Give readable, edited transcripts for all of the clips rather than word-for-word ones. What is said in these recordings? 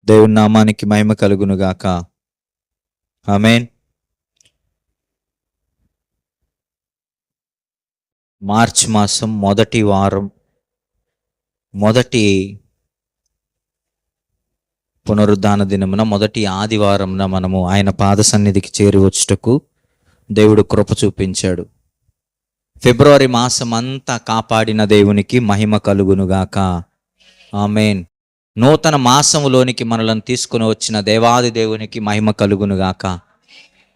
దేవుని నామానికి మహిమ కలుగును గాక. ఆమేన్. మార్చి మాసం మొదటి వారం, మొదటి పునరుద్ధాన దినమున, మొదటి ఆదివారంన మనము ఆయన పాద సన్నిధికి చేరి వచ్చుటకు దేవుడు కృప చూపించాడు. ఫిబ్రవరి మాసం అంతా కాపాడిన దేవునికి మహిమ కలుగును గాక. ఆమేన్. నూతన మాసములోనికి మనలను తీసుకుని వచ్చిన దేవాది దేవునికి మహిమ కలుగునుగాక.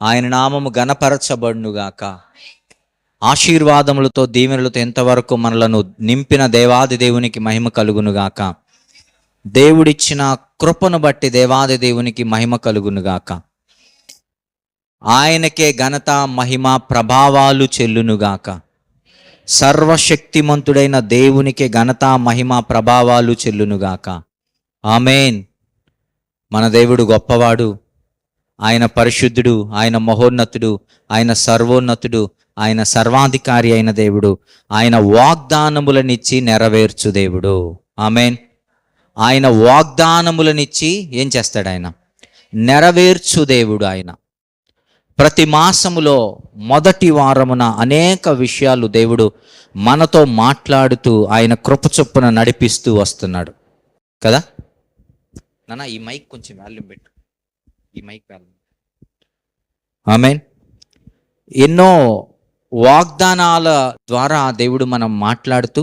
ఆయన నామము గణపరచబడునుగాక. ఆశీర్వాదములతో దీవెనలతో ఎంతవరకు మనలను నింపిన దేవాది దేవునికి మహిమ కలుగునుగాక. దేవుడిచ్చిన కృపను బట్టి దేవాది దేవునికి మహిమ కలుగునుగాక. ఆయనకే ఘనత మహిమ ప్రభావాలు చెల్లునుగాక. సర్వశక్తిమంతుడైన దేవునికి ఘనత మహిమ ప్రభావాలు చెల్లునుగాక. ఆమేన్. మన దేవుడు గొప్పవాడు, ఆయన పరిశుద్ధుడు, ఆయన మహోన్నతుడు, ఆయన సర్వోన్నతుడు, ఆయన సర్వాధికారి అయిన దేవుడు, ఆయన వాగ్దానములనిచ్చి నెరవేర్చు దేవుడు. ఆమేన్. ఆయన వాగ్దానములనిచ్చి ఏం చేస్తాడు? ఆయన నెరవేర్చు దేవుడు. ఆయన ప్రతి మాసములో మొదటి వారమున అనేక విషయాలు దేవుడు మనతో మాట్లాడుతూ ఆయన కృప చొప్పున నడిపిస్తూ వస్తున్నాడు కదా. నాన్న ఈ మైక్ కొంచెం వాల్యూమ్ పెట్టు, ఈ మైక్ వాల్యూమ్. ఆమేన్. ఎన్నో వాగ్దానాల ద్వారా దేవుడు మనం మాట్లాడుతూ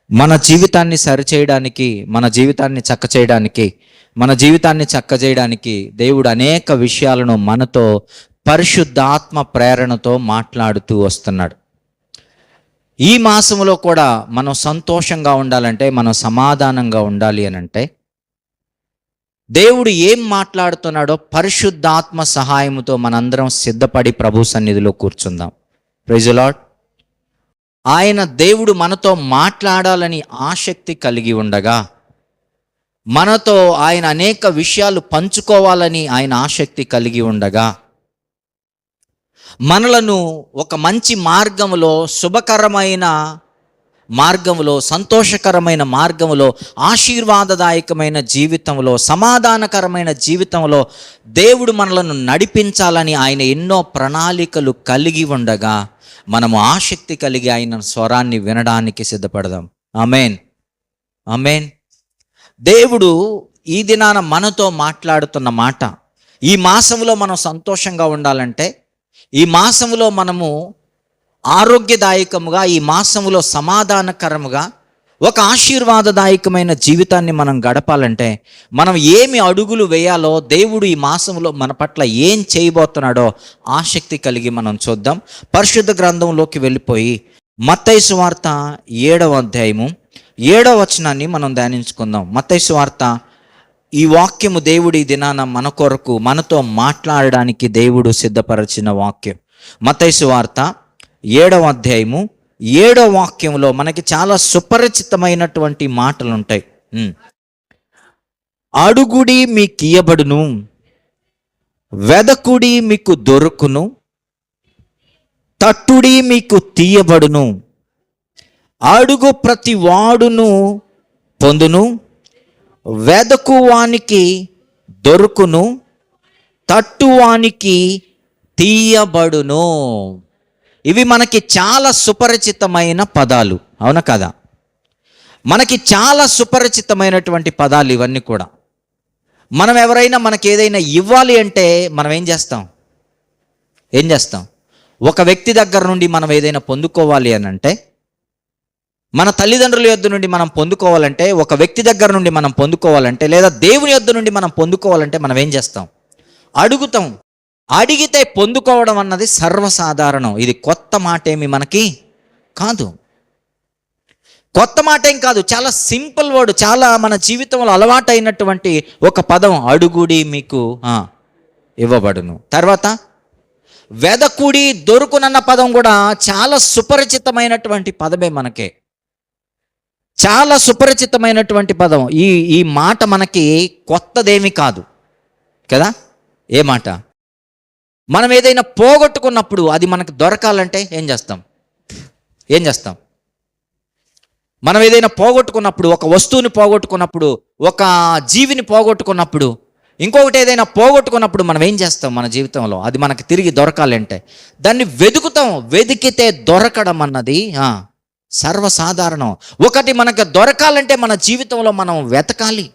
మన జీవితాన్ని సరిచేయడానికి, మన జీవితాన్ని చక్కచేయడానికి దేవుడు అనేక విషయాలను మనతో పరిశుద్ధాత్మ ప్రేరణతో మాట్లాడుతూ వస్తున్నాడు. ఈ మాసంలో కూడా మనం సంతోషంగా ఉండాలంటే, మనం సమాధానంగా ఉండాలి అనంటే, దేవుడు ఏం మాట్లాడుతున్నాడో పరిశుద్ధాత్మ సహాయముతో మనందరం సిద్ధపడి ప్రభు సన్నిధిలో కూర్చుందాం. Praise the lord. ఆయన దేవుడు మనతో మాట్లాడాలని ఆసక్తి కలిగి ఉండగా, మనతో ఆయన అనేక విషయాలు పంచుకోవాలని ఆయన ఆసక్తి కలిగి ఉండగా, మనలను ఒక మంచి మార్గములో, శుభకరమైన మార్గములో, సంతోషకరమైన మార్గములో, ఆశీర్వాదదాయకమైన జీవితంలో, సమాధానకరమైన జీవితంలో దేవుడు మనలను నడిపించాలని ఆయన ఎన్నో ప్రణాళికలు కలిగి ఉండగా, మనము ఆసక్తి కలిగి ఆయన స్వరాన్ని వినడానికి సిద్ధపడదాం. ఆమేన్. ఆమేన్. దేవుడు ఈ దినాన మనతో మాట్లాడుతున్న మాట, ఈ మాసంలో మనం సంతోషంగా ఉండాలంటే, ఈ మాసంలో మనము ఆరోగ్యదాయకముగా, ఈ మాసములో సమాధానకరముగా, ఒక ఆశీర్వాదదాయకమైన జీవితాన్ని మనం గడపాలంటే, మనం ఏమి అడుగులు వేయాలో, దేవుడు ఈ మాసంలో మన పట్ల ఏం చేయబోతున్నాడో ఆసక్తి కలిగి మనం చూద్దాం. పరిశుద్ధ గ్రంథంలోకి వెళ్ళిపోయి మత్తయి సువార్త 7వ అధ్యాయము 7వ వచనాన్ని మనం ధ్యానించుకుందాం. మత్తయి సువార్త, ఈ వాక్యము దేవుడి దినాన మన కొరకు, మనతో మాట్లాడడానికి దేవుడు సిద్ధపరిచిన వాక్యం. మత్తయి సువార్త 7వ అధ్యాయము 7వ వాక్యంలో మనకి చాలా సుపరిచితమైనటువంటి మాటలు ఉంటాయి. అడుగుడి మీకు ఇయ్యబడును, వెదకుడి మీకు దొరుకును, తట్టుడి మీకు తీయబడును, అడుగు ప్రతి వాడును పొందును, వెదకువానికి దొరుకును, తట్టువానికి తీయబడును. ఇవి మనకి చాలా సుపరిచితమైన పదాలు, అవునా కదా? మనకి చాలా సుపరిచితమైనటువంటి పదాలు ఇవన్నీ కూడా. మనం ఎవరైనా మనకి ఏదైనా ఇవ్వాలి అంటే మనం ఏం చేస్తాం? ఒక వ్యక్తి దగ్గర నుండి మనం ఏదైనా పొందుకోవాలి అని అంటే, మన తల్లిదండ్రుల యొద్ద నుండి మనం పొందుకోవాలంటే, ఒక వ్యక్తి దగ్గర నుండి మనం పొందుకోవాలంటే, లేదా దేవుని యొద్ద నుండి మనం పొందుకోవాలంటే మనం ఏం చేస్తాం? అడుగుతాం. అడిగితే పొందుకోవడం అన్నది సర్వసాధారణం. ఇది కొత్త మాట ఏమి మనకి కాదు. కొత్త మాట ఏం కాదు, చాలా సింపుల్ వర్డ్, చాలా మన జీవితంలో అలవాటైనటువంటి ఒక పదం. అడుగుడి మీకు ఇవ్వబడును. తర్వాత వెదకుడి దొరుకునన్న పదం కూడా చాలా సుపరిచితమైనటువంటి పదమే, మనకే చాలా సుపరిచితమైనటువంటి పదం. ఈ మాట మనకి కొత్తదేమి కాదు కదా. ఏ మాట? మనం ఏదైనా పోగొట్టుకున్నప్పుడు అది మనకు దొరకాలంటే ఏం చేస్తాం? మనం ఏదైనా పోగొట్టుకున్నప్పుడు, ఒక వస్తువుని పోగొట్టుకున్నప్పుడు, ఒక జీవిని పోగొట్టుకున్నప్పుడు, ఇంకొకటి ఏదైనా పోగొట్టుకున్నప్పుడు మనం ఏం చేస్తాం మన జీవితంలో? అది మనకి తిరిగి దొరకాలంటే దాన్ని వెతుకుతాం. వెతికితే దొరకడం అన్నది సర్వసాధారణం. ఒకటి మనకు దొరకాలంటే మన జీవితంలో మనం వెతకాలి.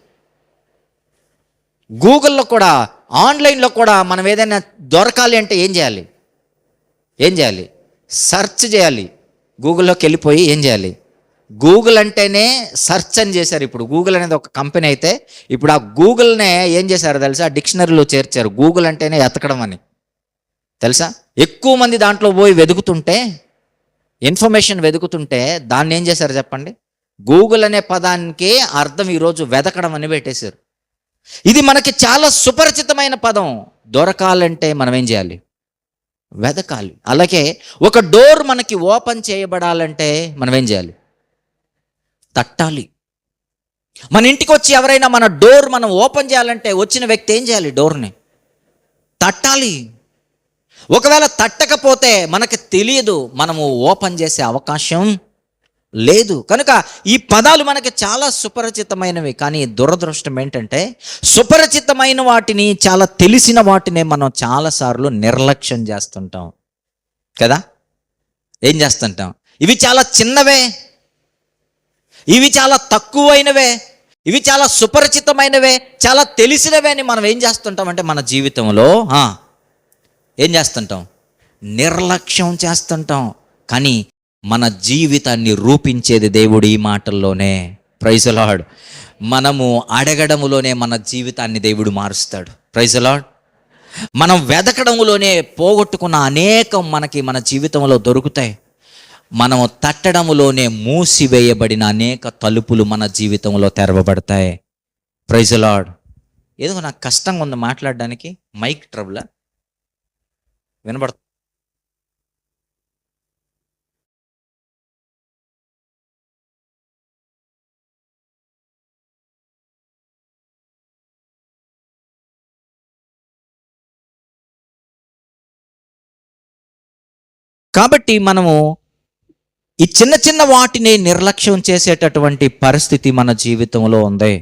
గూగుల్లో కూడా, ఆన్లైన్లో కూడా మనం ఏదైనా దొరకాలి అంటే ఏం చేయాలి? సెర్చ్ చేయాలి. గూగుల్లోకి వెళ్ళిపోయి ఏం చేయాలి? గూగుల్ అంటేనే సెర్చ్ అని చేశారు. ఇప్పుడు గూగుల్ అనేది ఒక కంపెనీ అయితే, ఇప్పుడు ఆ గూగుల్నే ఏం చేశారు తెలుసా? డిక్షనరీలో చేర్చారు. గూగుల్ అంటేనే ఎతకడం అని. తెలుసా? ఎక్కువ మంది దాంట్లో పోయి వెతుకుతుంటే, ఇన్ఫర్మేషన్ వెతుకుతుంటే దాన్ని ఏం చేశారు చెప్పండి? గూగుల్ అనే పదానికి అర్థం ఈరోజు వెతకడం అని పెట్టేశారు. ఇది మనకి చాలా సుపరిచితమైన పదం. దొరకాలంటే మనం ఏం చేయాలి? వెతకాలి. అలాగే ఒక డోర్ మనకి ఓపెన్ చేయబడాలంటే మనం ఏం చేయాలి? తట్టాలి. మన ఇంటికి వచ్చి ఎవరైనా మన డోర్ మనం ఓపెన్ చేయాలంటే వచ్చిన వ్యక్తి ఏం చేయాలి? డోర్ని తట్టాలి. ఒకవేళ తట్టకపోతే మనకి తెలియదు, మనము ఓపెన్ చేసే అవకాశం లేదు. కనుక ఈ పదాలు మనకి చాలా సుపరిచితమైనవి. కానీ దురదృష్టం ఏంటంటే, సుపరిచితమైన వాటిని, చాలా తెలిసిన వాటిని మనం చాలాసార్లు నిర్లక్ష్యం చేస్తుంటాం కదా. ఏం చేస్తుంటాం? ఇవి చాలా చిన్నవే, ఇవి చాలా తక్కువైనవే, ఇవి చాలా సుపరిచితమైనవే, చాలా తెలిసినవే అని మనం ఏం చేస్తుంటాం అంటే మన జీవితంలో ఏం చేస్తుంటాం? నిర్లక్ష్యం చేస్తుంటాం. కానీ మన జీవితాన్ని రూపించేది దేవుడు ఈ మాటల్లోనే. Praise the lord. మనము అడగడములోనే మన జీవితాన్ని దేవుడు మారుస్తాడు. Praise the lord. మనం వెతకడములోనే పోగొట్టుకున్న అనేకం మనకి మన జీవితంలో దొరుకుతాయి. మనము తట్టడములోనే మూసివేయబడిన అనేక తలుపులు మన జీవితంలో తెరవబడతాయి. Praise the lord. ఏదో నాకు కష్టంగా ఉంది మాట్లాడడానికి. మైక్ ట్రబుల్ వినబడుతుంది. కాబట్టి మనము ఈ చిన్న చిన్న వాటిని నిర్లక్ష్యం చేసేటటువంటి పరిస్థితి మన జీవితంలో ఉంది.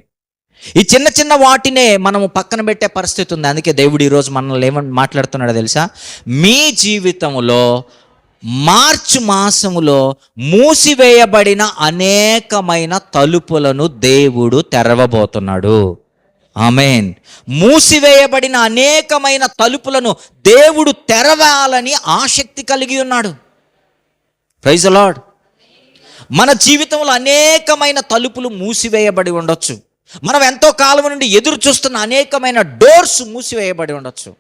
ఈ చిన్న చిన్న వాటినే మనము పక్కన పెట్టే పరిస్థితి ఉంది. అందుకే దేవుడు ఈరోజు మనల్ని ఏమని మాట్లాడుతున్నాడో తెలుసా? మీ జీవితంలో మార్చి మాసములో మూసివేయబడిన అనేకమైన తలుపులను దేవుడు తెరవబోతున్నాడు. ఆమేన్. మూసివేయబడిన అనేకమైన తలుపులను దేవుడు తెరవాలని ఆసక్తి కలిగి ఉన్నాడు. Praise the lord. మన జీవితంలో అనేకమైన తలుపులు మూసివేయబడి ఉండొచ్చు. మనం ఎంతో కాలం నుండి ఎదురు చూస్తున్న అనేకమైన డోర్స్ మూసివేయబడి ఉండొచ్చు.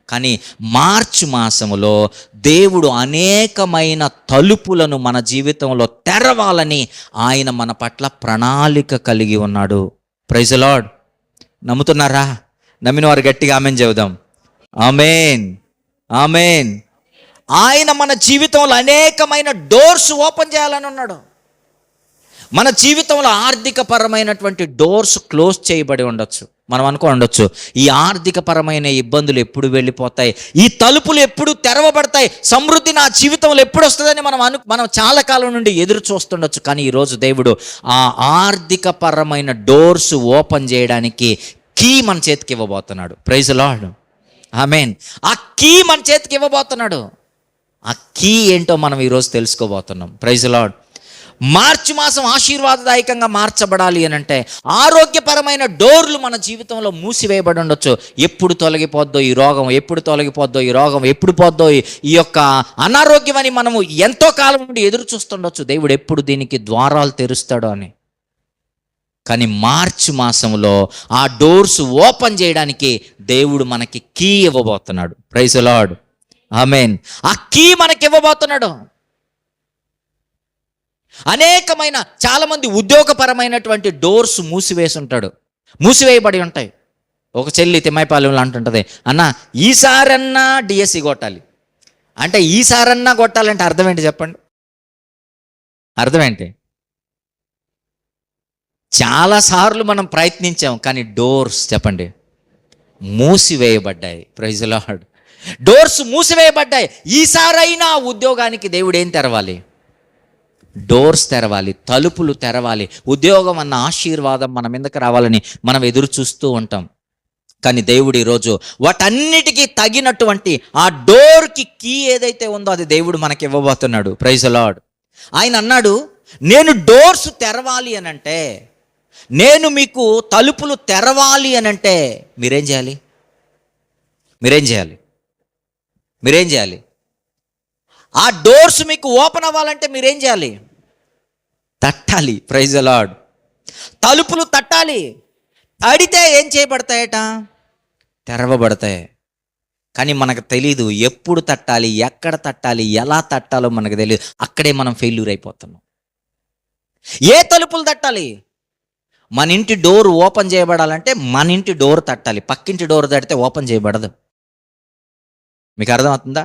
కానీ మార్చి మాసములో దేవుడు అనేకమైన తలుపులను మన జీవితంలో తెరవాలని ఆయన మన పట్ల ప్రణాళిక కలిగి ఉన్నాడు. Praise the Lord. నమ్ముతున్నారా? నమ్మిన వారు గట్టిగా ఆమేన్ చెబుదాం. ఆమేన్, ఆమేన్. ఆయన మన జీవితంలో అనేకమైన డోర్స్ ఓపెన్ చేయాలని ఉన్నాడు. మన జీవితంలో ఆర్థిక పరమైనటువంటి డోర్స్ క్లోజ్ చేయబడి ఉండొచ్చు. మనం ఉండొచ్చు, ఈ ఆర్థిక పరమైన ఇబ్బందులు ఎప్పుడు వెళ్ళిపోతాయి, ఈ తలుపులు ఎప్పుడు తెరవబడతాయి, సమృద్ధి నా జీవితంలో ఎప్పుడు వస్తుందని మనం చాలా కాలం నుండి ఎదురు చూస్తుండొచ్చు. కానీ ఈరోజు దేవుడు ఆ ఆర్థిక పరమైన డోర్స్ ఓపెన్ చేయడానికి కీ మన చేతికి ఇవ్వబోతున్నాడు. Praise the lord. ఆమేన్. ఆ కీ మన చేతికి ఇవ్వబోతున్నాడు. ఆ కీ ఏంటో మనం ఈరోజు తెలుసుకోబోతున్నాం. Praise the lord. మార్చి మాసం ఆశీర్వాదదాయకంగా మార్చబడాలి అని అంటే ఆరోగ్యపరమైన డోర్లు మన జీవితంలో మూసివేయబడి ఉండొచ్చు. ఎప్పుడు తొలగిపోద్దో ఈ రోగం, ఎప్పుడు తొలగిపోద్దో ఈ రోగం, ఎప్పుడు పోద్దో ఈ యొక్క అనారోగ్యం అని మనము ఎంతో కాలం నుండి ఎదురు చూస్తుండొచ్చు. దేవుడు ఎప్పుడు దీనికి ద్వారాలు తెరుస్తాడో అని. కానీ మార్చి మాసంలో ఆ డోర్స్ ఓపెన్ చేయడానికి దేవుడు మనకి కీ ఇవ్వబోతున్నాడు. Praise the lord. ఆమేన్. ఆ కీ మనకి ఇవ్వబోతున్నాడు. అనేకమైన చాలామంది ఉద్యోగపరమైనటువంటి డోర్స్ మూసివేయబడి ఉంటాయి. ఒక చెల్లి తిమ్మాయిపాలెంలో అంటుంటుంది, అన్న ఈసారన్నా డిఎస్సి కొట్టాలి అంటే, ఈసారన్నా కొట్టాలంటే అర్థం ఏంటి చెప్పండి? అర్థం ఏంటి? చాలాసార్లు మనం ప్రయత్నించాం, కానీ డోర్స్ చెప్పండి మూసివేయబడ్డాయి. Praise the Lord. డోర్స్ మూసివేయబడ్డాయి. ఈసారైనా ఉద్యోగానికి దేవుడు ఏం తెరవాలి? డోర్స్ తెరవాలి, తలుపులు తెరవాలి. ఉద్యోగం అన్న ఆశీర్వాదం మన మీదకి రావాలని మనం ఎదురు చూస్తూ ఉంటాం. కానీ దేవుడు ఈరోజు వాటన్నిటికీ తగినటువంటి ఆ డోర్కి కీ ఏదైతే ఉందో అది దేవుడు మనకి ఇవ్వబోతున్నాడు. Praise the lord. ఆయన అన్నాడు, నేను డోర్స్ తెరవాలి అనంటే, నేను మీకు తలుపులు తెరవాలి అనంటే మీరేం చేయాలి? మీరేం చేయాలి? ఆ డోర్స్ మీకు ఓపెన్ అవ్వాలంటే మీరేం చేయాలి? తట్టాలి. Praise the Lord. తలుపులు తట్టాలి. తడితే ఏం చేయబడతాయట? తెరవబడతాయి. కానీ మనకు తెలీదు ఎప్పుడు తట్టాలి, ఎక్కడ తట్టాలి, ఎలా తట్టాలో మనకు తెలియదు. అక్కడే మనం ఫెయిల్యూర్ అయిపోతున్నాం. ఏ తలుపులు తట్టాలి? మన ఇంటి డోర్ ఓపెన్ చేయబడాలంటే మన ఇంటి డోర్ తట్టాలి. పక్కింటి డోర్ తడితే ఓపెన్ చేయబడదు. మీకు అర్థమవుతుందా?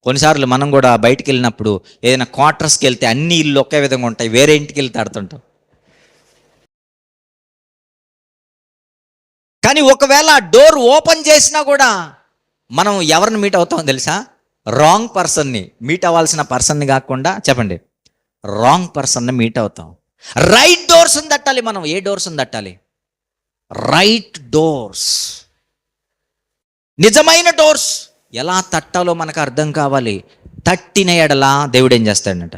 కొన్నిసార్లు మనం కూడా బయటికి వెళ్ళినప్పుడు ఏదైనా క్వార్టర్స్కి వెళ్తే అన్ని ఇల్లు ఒకే విధంగా ఉంటాయి, వేరే ఇంటికి వెళ్తే తడుతుంటాం. కానీ ఒకవేళ డోర్ ఓపెన్ చేసినా కూడా మనం ఎవరిని మీట్ అవుతామో తెలుసా? రాంగ్ పర్సన్ని. మీట్ అవ్వాల్సిన పర్సన్ని కాకుండా, చెప్పండి, రాంగ్ పర్సన్ని మీట్ అవుతాం. రైట్ డోర్స్ని తట్టాలి మనం. ఏ డోర్స్ని తట్టాలి? రైట్ డోర్స్, నిజమైన డోర్స్. ఎలా తట్టాలో మనకు అర్థం కావాలి. తట్టిన ఎడలా దేవుడు ఏం చేస్తాడంట?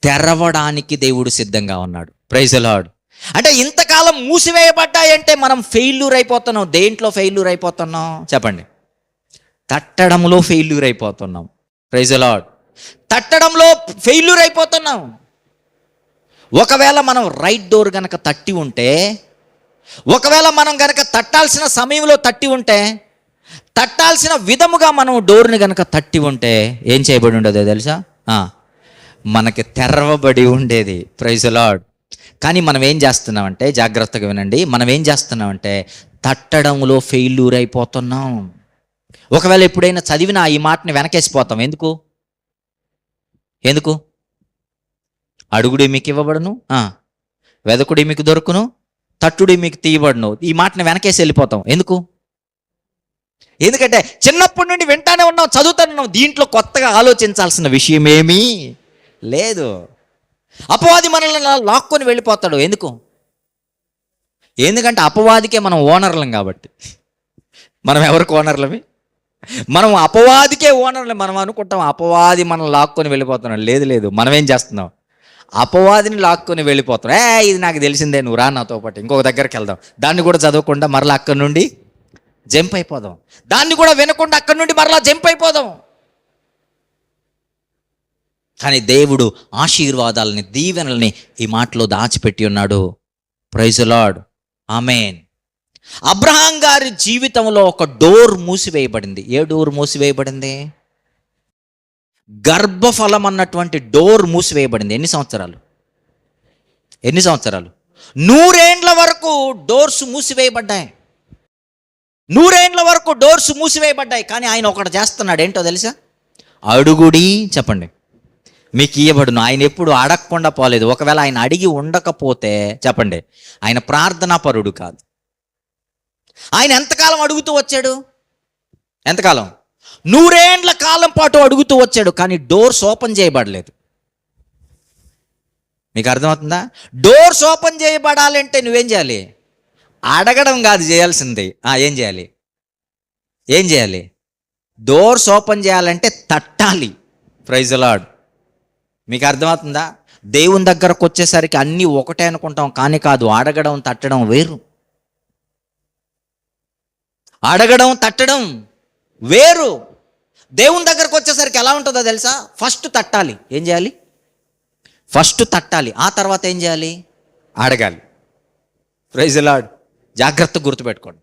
తెరవడానికి దేవుడు సిద్ధంగా ఉన్నాడు. Praise the lord. అంటే ఇంతకాలం మూసివేయబడ్డాయంటే మనం ఫెయిల్యూర్ అయిపోతున్నాం. దేంట్లో ఫెయిల్యూర్ అయిపోతున్నాం? చెప్పండి. తట్టడంలో ఫెయిల్యూర్ అయిపోతున్నాం. Praise the Lord. తట్టడంలో ఫెయిల్యూర్ అయిపోతున్నాం. ఒకవేళ మనం రైట్ డోర్ గనక తట్టి ఉంటే, ఒకవేళ మనం గనక తట్టాల్సిన సమయంలో తట్టి ఉంటే, తట్టాల్సిన విధముగా మనం డోర్ని గనక తట్టి ఉంటే ఏం చేయబడి ఉండేదో తెలుసా? మనకి తెరవబడి ఉండేది. Praise the lord. కానీ మనం ఏం చేస్తున్నామంటే, జాగ్రత్తగా వినండి, మనం ఏం చేస్తున్నామంటే తట్టడంలో ఫెయిల్యూర్ అయిపోతున్నాం. ఒకవేళ ఎప్పుడైనా చదివినా ఈ మాటని వెనకేసిపోతాం. ఎందుకు? అడుగుడి మీకు ఇవ్వబడును, వెదకుడి మీకు దొరుకును, తట్టుడి మీకు తీయబడును. ఈ మాటని వెనకేసి వెళ్ళిపోతాం. ఎందుకంటే చిన్నప్పటి నుండి వింటానే ఉన్నాం, చదువుతానే ఉన్నాం. దీంట్లో కొత్తగా ఆలోచించాల్సిన విషయం ఏమీ లేదు. అపవాది మనల్ని లాక్కొని వెళ్ళిపోతాడు. ఎందుకంటే అపవాదికే మనం ఓనర్లం కాబట్టి. మనం ఎవరికి ఓనర్లమి? మనం అపవాదికే ఓనర్లు. మనం అనుకుంటాం అపవాది మనం లాక్కొని వెళ్ళిపోతున్నాడు. లేదు, మనం ఏం చేస్తున్నాం? అపవాదిని లాక్కొని వెళ్ళిపోతున్నాం. ఇది నాకు తెలిసిందే, నువ్వు రా నాతో పాటు, ఇంకొక దగ్గరికి వెళ్దాం. దాన్ని కూడా చదవకుండా మరలా అక్కడి నుండి జంప్ అయిపోదాం. దాన్ని కూడా వినకుండా అక్కడి నుండి మరలా జంప్ అయిపోదాం. కానీ దేవుడు ఆశీర్వాదాలని, దీవెనల్ని ఈ మాటలో దాచిపెట్టి ఉన్నాడు. Praise the lord. Amen. Abraham గారి జీవితంలో ఒక డోర్ మూసివేయబడింది. ఏ డోర్ మూసివేయబడింది? గర్భఫలం అన్నటువంటి డోర్ మూసివేయబడింది. ఎన్ని సంవత్సరాలు? 100 ఏండ్ల వరకు డోర్స్ మూసివేయబడ్డాయి. 100 ఏండ్ల వరకు డోర్స్ మూసివేయబడ్డాయి. కానీ ఆయన ఒకటి చేస్తున్నాడు. ఏంటో తెలుసా? అడుగుడి, చెప్పండి, మీకు ఇయ్యబడును. ఆయన ఎప్పుడు అడగకుండా పోలేదు. ఒకవేళ ఆయన అడిగి ఉండకపోతే, చెప్పండి, ఆయన ప్రార్థనా పరుడు కాదు. ఆయన ఎంతకాలం అడుగుతూ వచ్చాడు? 100 ఏండ్ల కాలం పాటు అడుగుతూ వచ్చాడు. కానీ డోర్స్ ఓపెన్ చేయబడలేదు. మీకు అర్థమవుతుందా? డోర్స్ ఓపెన్ చేయబడాలంటే నువ్వేం చేయాలి? అడగడం కాదు చేయాల్సింది. ఏం చేయాలి? డోర్స్ ఓపెన్ చేయాలంటే తట్టాలి. Praise the lord. మీకు అర్థమవుతుందా? దేవుని దగ్గరకు వచ్చేసరికి అన్నీ ఒకటే అనుకుంటాం, కానీ కాదు. అడగడం తట్టడం వేరు. అడగడం తట్టడం వేరు. దేవుని దగ్గరకు వచ్చేసరికి ఎలా ఉంటుందో తెలుసా? ఫస్ట్ తట్టాలి. ఏం చేయాలి? ఫస్ట్ తట్టాలి. ఆ తర్వాత ఏం చేయాలి? అడగాలి. Praise the lord. జాగ్రత్తగా గుర్తుపెట్టుకోండి.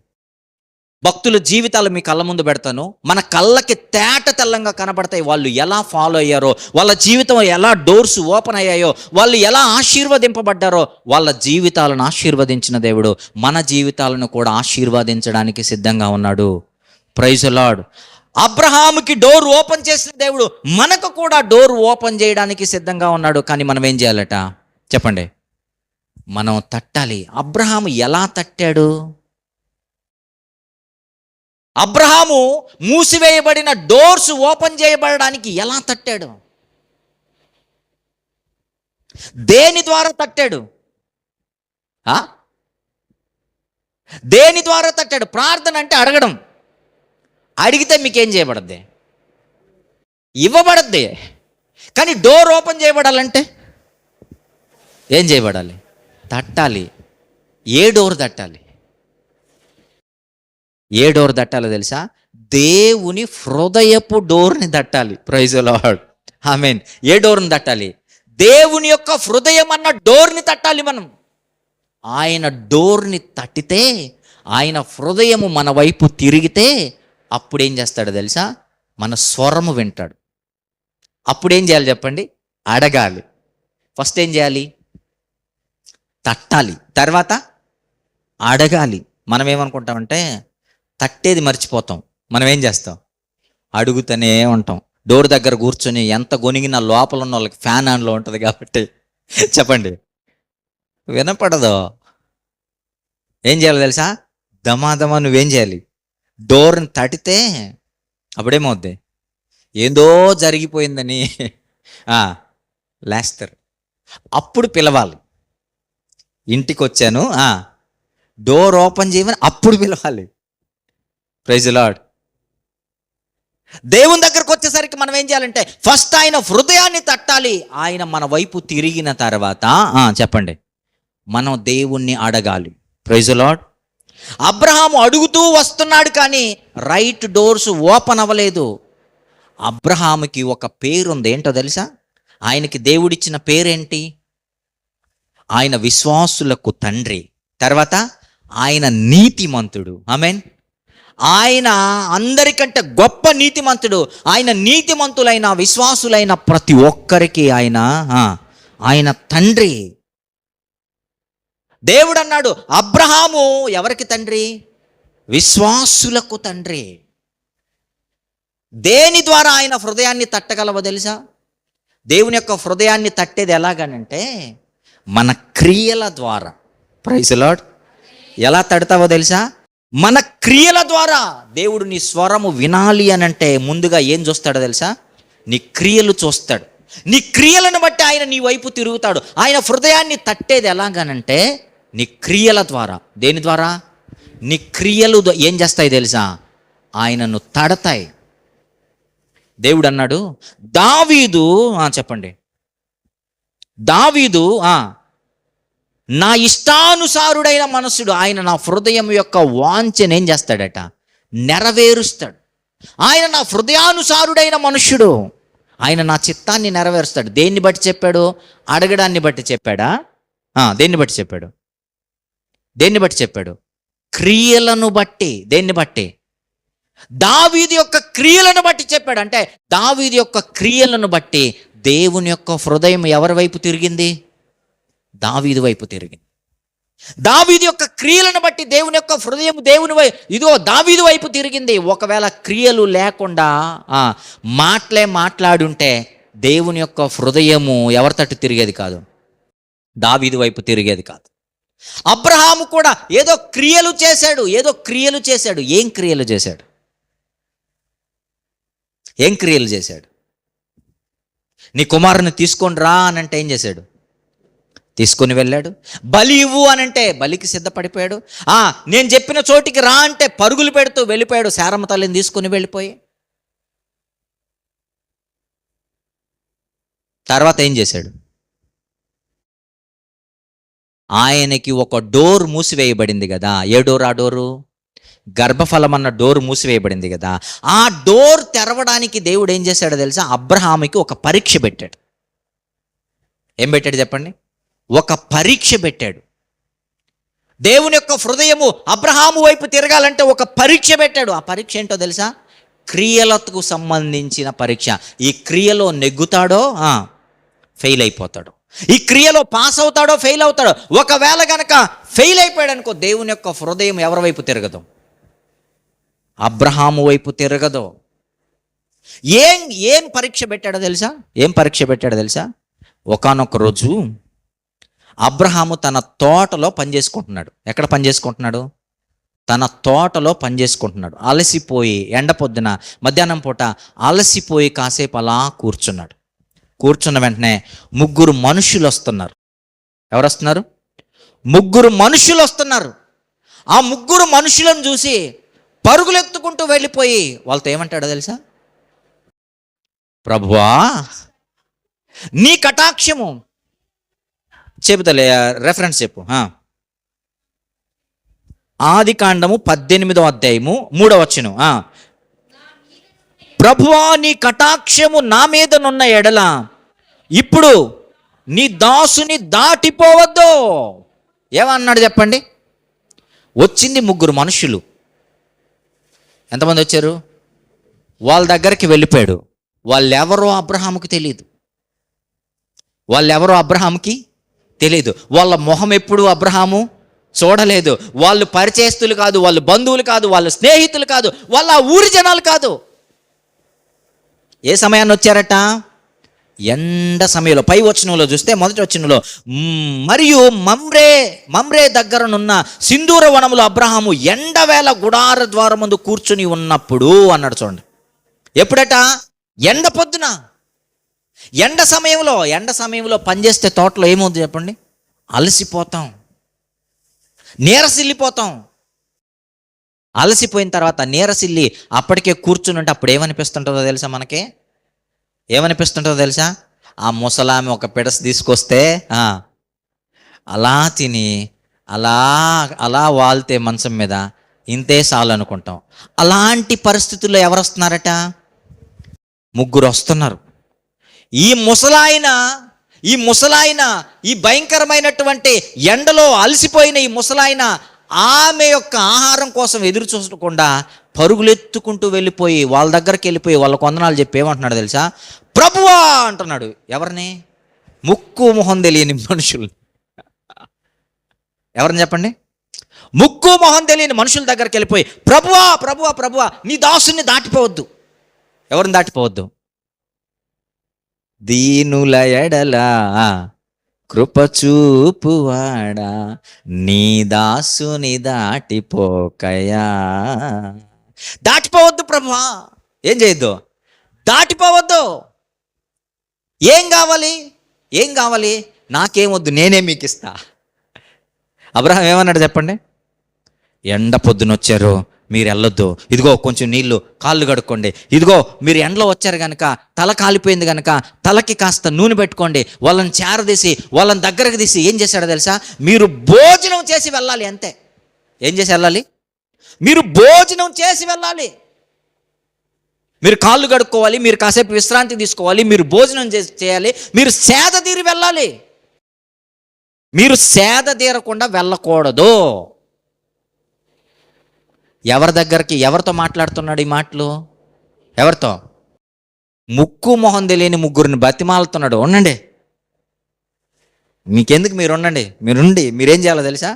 భక్తుల జీవితాలు మీ కళ్ళ ముందు పెడతాను. మన కళ్ళకి తేట తెల్లంగా కనబడతాయి. వాళ్ళు ఎలా ఫాలో అయ్యారో, వాళ్ళ జీవితం ఎలా డోర్స్ ఓపెన్ అయ్యాయో, వాళ్ళు ఎలా ఆశీర్వదింపబడ్డారో. వాళ్ళ జీవితాలను ఆశీర్వదించిన దేవుడు మన జీవితాలను కూడా ఆశీర్వదించడానికి సిద్ధంగా ఉన్నాడు. Praise the Lord. అబ్రహాముకి డోర్ ఓపెన్ చేసిన దేవుడు మనకు కూడా డోర్ ఓపెన్ చేయడానికి సిద్ధంగా ఉన్నాడు. కానీ మనం ఏం చేయాలట? చెప్పండి. మనం తట్టాలి. అబ్రహాము ఎలా తట్టాడు? అబ్రహాము మూసివేయబడిన డోర్స్ ఓపెన్ చేయబడడానికి ఎలా తట్టాడు? దేని ద్వారా తట్టాడు? ఆ? దేని ద్వారా తట్టాడు? ప్రార్థన అంటే అడగడం. అడిగితే మీకేం చేయబడద్ది? ఇవ్వబడద్ది. కానీ డోర్ ఓపెన్ చేయబడాలంటే ఏం చేయబడాలి? తట్టాలి. ఏ డోర్ తట్టాలి? ఏ డోర్ తట్టాలో తెలుసా? దేవుని హృదయపు డోర్ని తట్టాలి. Praise the lord. ఆమేన్. ఏ డోర్ని తట్టాలి? దేవుని యొక్క హృదయం అన్న డోర్ని తట్టాలి మనం. ఆయన డోర్ని తట్టితే, ఆయన హృదయము మన వైపు తిరిగితే అప్పుడు ఏం చేస్తాడో తెలుసా? మన స్వరము వింటాడు. అప్పుడు ఏం చేయాలి చెప్పండి? అడగాలి. ఫస్ట్ ఏం చేయాలి? తట్టాలి. తర్వాత అడగాలి. మనం ఏమనుకుంటామంటే తట్టేది మర్చిపోతాం. మనం ఏం చేస్తాం? అడుగుతూనే ఉంటాం. డోర్ దగ్గర కూర్చొని ఎంత గొనిగినా లోపల ఉన్న వాళ్ళకి ఫ్యాన్ ఆన్లో ఉంటుంది కాబట్టి చెప్పండి, వినపడదు. ఏం చేయాలి తెలుసా? దమాదమా నువ్వేం చేయాలి? డోర్ని తట్టితే అప్పుడేమవుద్ది? ఏందో జరిగిపోయిందని లేస్తారు. అప్పుడు పిలవాలి. ఇంటికి వచ్చాను, డోర్ ఓపెన్ చేయమని అప్పుడు పిలవాలి. Praise the lord. దేవుని దగ్గరకు వచ్చేసరికి మనం ఏం చేయాలంటే ఫస్ట్ ఆయన హృదయాన్ని తట్టాలి. ఆయన మన వైపు తిరిగిన తర్వాత చెప్పండి, మనం దేవుణ్ణి అడగాలి. Praise the lord. అబ్రహాము అడుగుతూ వస్తున్నాడు కానీ రైట్ డోర్స్ ఓపెన్ అవ్వలేదు. అబ్రహాముకి ఒక పేరుంది. ఏంటో తెలుసా? ఆయనకి దేవుడిచ్చిన పేరేంటి? ఆయన విశ్వాసులకు తండ్రి. తర్వాత ఆయన నీతిమంతుడు. ఆమేన్. ఆయన అందరికంటే గొప్ప నీతిమంతుడు. ఆయన నీతిమంతులైన విశ్వాసులైన ప్రతి ఒక్కరికి ఆయన తండ్రి. దేవుడు అన్నాడు, అబ్రహాము ఎవరికి తండ్రి? విశ్వాసులకు తండ్రి. దేని ద్వారా ఆయన హృదయాన్ని తట్టగలవో తెలుసా? దేవుని యొక్క హృదయాన్ని తట్టేది ఎలాగనంటే మన క్రియల ద్వారా. Praise the lord. ఎలా తడతావో తెలుసా? మన క్రియల ద్వారా. దేవుడు నీ స్వరము వినాలి అనంటే ముందుగా ఏం చూస్తాడో తెలుసా? నీ క్రియలు చూస్తాడు. నీ క్రియలను బట్టి ఆయన నీ వైపు తిరుగుతాడు. ఆయన హృదయాన్ని తట్టేది ఎలాగనంటే నీ క్రియల ద్వారా. దేని ద్వారా? నీ క్రియలు ఏం చేస్తాయి తెలుసా? ఆయనను తడతాయి. దేవుడు అన్నాడు, దావీదు చెప్పండి, దావీదు నా ఇష్టానుసారుడైన మనసుడు. ఆయన నా హృదయం యొక్క వాంఛను ఏం చేస్తాడట? నెరవేరుస్తాడు. ఆయన నా హృదయానుసారుడైన మనుష్యుడు. ఆయన నా చిత్తాన్ని నెరవేరుస్తాడు. దేన్ని బట్టి చెప్పాడు? అడగడాన్ని బట్టి చెప్పాడా? దేన్ని బట్టి చెప్పాడు? దేన్ని బట్టి చెప్పాడు? క్రియలను బట్టి. దేన్ని బట్టి? దావీదు యొక్క క్రియలను బట్టి చెప్పాడు. అంటే దావీదు యొక్క క్రియలను బట్టి దేవుని యొక్క హృదయం ఎవరి వైపు తిరిగింది? దావీదు వైపు తిరిగింది. దావీదు యొక్క క్రియలను బట్టి దేవుని యొక్క హృదయం దావీదు వైపు తిరిగింది. ఒకవేళ క్రియలు లేకుండా మాట్లాడుంటే దేవుని యొక్క హృదయము ఎవరి తట్టు తిరిగేది కాదు? దావీదు వైపు తిరిగేది కాదు. అబ్రహాము కూడా ఏదో క్రియలు చేశాడు. ఏం క్రియలు చేశాడు? ఏం క్రియలు చేశాడు? నీ కుమారుని తీసుకొని రా అనంటే ఏం చేశాడు? తీసుకొని వెళ్ళాడు. బలి ఇవ్వు అనంటే బలికి సిద్ధపడిపోయాడు. నేను చెప్పిన చోటికి రా అంటే పరుగులు పెడుతూ వెళ్ళిపోయాడు. శారమ్మ తల్లిని తీసుకొని వెళ్ళిపోయి తర్వాత ఏం చేశాడు? ఆయనకి ఒక డోర్ మూసివేయబడింది కదా. ఏ డోర్? ఆ డోరు గర్భఫలం అన్న డోర్ మూసివేయబడింది కదా. ఆ డోర్ తెరవడానికి దేవుడు ఏం చేశాడో తెలుసా? అబ్రహాముకి ఒక పరీక్ష పెట్టాడు. ఏం పెట్టాడు చెప్పండి? ఒక పరీక్ష పెట్టాడు. దేవుని యొక్క హృదయము అబ్రహాము వైపు తిరగాలంటే ఒక పరీక్ష పెట్టాడు. ఆ పరీక్ష ఏంటో తెలుసా? క్రియలకు సంబంధించిన పరీక్ష. ఈ క్రియలో నెగ్గుతాడో ఫెయిల్ అయిపోతాడు. ఈ క్రియలో పాస్ అవుతాడో ఫెయిల్ అవుతాడో. ఒకవేళ గనక ఫెయిల్ అయిపోయాడు అనుకో, దేవుని యొక్క హృదయం ఎవరి వైపు తిరగదు? అబ్రహాము వైపు తిరగదు. ఏం పరీక్ష పెట్టాడో తెలుసా? ఒకానొక రోజు అబ్రహాము తన తోటలో పనిచేసుకుంటున్నాడు. ఎక్కడ పనిచేసుకుంటున్నాడు? తన తోటలో పనిచేసుకుంటున్నాడు. అలసిపోయి ఎండ పొద్దున మధ్యాహ్నం పూట అలసిపోయి కాసేపు అలా కూర్చున్నాడు. కూర్చున్న వెంటనే ముగ్గురు మనుషులు వస్తున్నారు. ఎవరు వస్తున్నారు? ముగ్గురు మనుషులు వస్తున్నారు. ఆ ముగ్గురు మనుషులను చూసి పరుగులెత్తుకుంటూ వెళ్ళిపోయి వాళ్ళతో ఏమంటాడో తెలుసా? ప్రభువా, నీ కటాక్షము. చెబుతలే, రెఫరెన్స్ చెప్పు. ఆదికాండము 18వ అధ్యాయము 3వ వచనం. ప్రభువా, నీ కటాక్షము నా మీదనున్న ఎడల ఇప్పుడు నీ దాసుని దాటిపోవద్దు. ఏమన్నాడు చెప్పండి? వచ్చింది ముగ్గురు మనుషులు. ఎంతమంది వచ్చారు? వాళ్ళ దగ్గరికి వెళ్ళిపోయాడు. వాళ్ళెవరో అబ్రహాముకి తెలియదు. వాళ్ళ మొహం ఎప్పుడు అబ్రహాము చూడలేదు. వాళ్ళు పరిచయస్తులు కాదు, వాళ్ళు బంధువులు కాదు, వాళ్ళు స్నేహితులు కాదు, వాళ్ళ ఊరి జనాలు కాదు. ఏ సమయాన్ని వచ్చారట? ఎండ సమయంలో. పై వచనంలో చూస్తే మొదటి వచనంలో, మరియు మమ్రే దగ్గరనున్న సింధూర వనములో అబ్రహాము ఎండవేళ గుడార ద్వారం ముందు కూర్చుని ఉన్నప్పుడు అన్నాడు. చూడండి, ఎప్పుడట? ఎండ పొద్దున, ఎండ సమయంలో పనిచేస్తే తోటలో ఏమవుతుంది చెప్పండి? అలసిపోతాం, నీరసిల్లిపోతాం. అలసిపోయిన తర్వాత నీరసిల్లి అప్పటికే కూర్చుని ఉంటే అప్పుడు ఏమనిపిస్తుంటుందో తెలుసా? ఏమనిపిస్తుంటుందో తెలుసా? ఆ ముసలామె ఒక పిడస తీసుకొస్తే అలా తిని అలా వాళ్తే మంచం మీద ఇంతే చాలు అనుకుంటాం. అలాంటి పరిస్థితుల్లో ఎవరు వస్తున్నారట? ముగ్గురు వస్తున్నారు. ఈ ముసలాయన ఈ భయంకరమైనటువంటి ఎండలో అలసిపోయిన ఈ ముసలాయన ఆమె యొక్క ఆహారం కోసం ఎదురు చూడకుండా పరుగులెత్తుకుంటూ వెళ్ళిపోయి వాళ్ళ దగ్గరికి వెళ్ళిపోయి వాళ్ళకు వందనాలు చెప్పి ఏమంటున్నాడు తెలుసా? ప్రభువా అంటున్నాడు. ఎవరిని? ముక్కు మొహం తెలియని మనుషులు. ఎవరిని చెప్పండి? ముక్కు మొహం తెలియని మనుషుల దగ్గరికి వెళ్ళిపోయి ప్రభువా, ప్రభువా, ప్రభువా, నీ దాసుని దాటిపోవద్దు. ఎవరిని దాటిపోవద్దు? దీనుల ఎడల కృపచూపువాడా, నీ దాసుని దాటిపోకయా. దాటిపోవద్దు ప్రభువా. ఏం చేయొద్దు? దాటిపోవద్దు. ఏం కావాలి? నాకేమొద్దు, నేనే మీకు ఇస్తా. అబ్రహాం ఏమన్నాడు చెప్పండి? ఎండ పొద్దున వచ్చారు, మీరు వెళ్ళొద్దు. ఇదిగో కొంచెం నీళ్లు, కాళ్ళు కడుక్కోండి. ఇదిగో మీరు ఎండలో వచ్చారు కనుక తల కాలిపోయింది కనుక తలకి కాస్త నూనె పెట్టుకోండి. వాళ్ళని చేరదీసి వాళ్ళని దగ్గరకు తీసి ఏం చేశాడో తెలుసా? మీరు భోజనం చేసి వెళ్ళాలి. అంతే. ఏం చేసి వెళ్ళాలి? మీరు భోజనం చేసి వెళ్ళాలి. మీరు కాళ్ళు కడుక్కోవాలి, మీరు కాసేపు విశ్రాంతి తీసుకోవాలి, మీరు భోజనం చేయాలి, మీరు సేద తీరి వెళ్ళాలి. మీరు సేద తీరకుండా వెళ్ళకూడదు. ఎవరితో మాట్లాడుతున్నాడు ఈ మాటలు? ఎవరితో? ముక్కు మొహం తెలియని ముగ్గురిని బతిమాలుతున్నాడు. ఉండండి, మీకెందుకు, మీరు ఉండండి, మీరేం చేయాలో తెలుసా?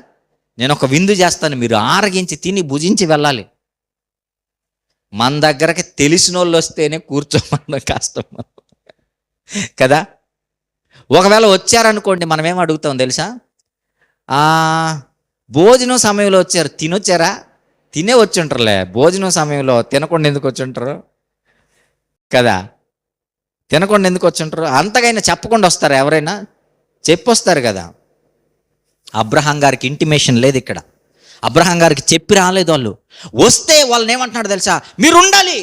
నేను ఒక విందు చేస్తాను, మీరు ఆరగించి తిని భుజించి వెళ్ళాలి. మన దగ్గరకి తెలిసిన వాళ్ళు వస్తేనే కూర్చోమన్న కష్టం కదా. ఒకవేళ వచ్చారనుకోండి, మనం ఏం అడుగుతాం తెలుసా? భోజనం సమయంలో వచ్చారు, తినొచ్చారా? తినే వచ్చి ఉంటారులే. భోజనం సమయంలో తినకుండా ఎందుకు వచ్చి ఉంటారు కదా? తినకుండా ఎందుకు వచ్చి ఉంటారు? అంతకైనా చెప్పకుండా వస్తారా? ఎవరైనా చెప్పొస్తారు కదా. అబ్రహాం గారికి ఇంటిమేషన్ లేదు ఇక్కడ. అబ్రహాం గారికి చెప్పి రాలేదు. వాళ్ళు వస్తే వాళ్ళని ఏమంటున్నాడు తెలుసా? మీరు ఉండాలి.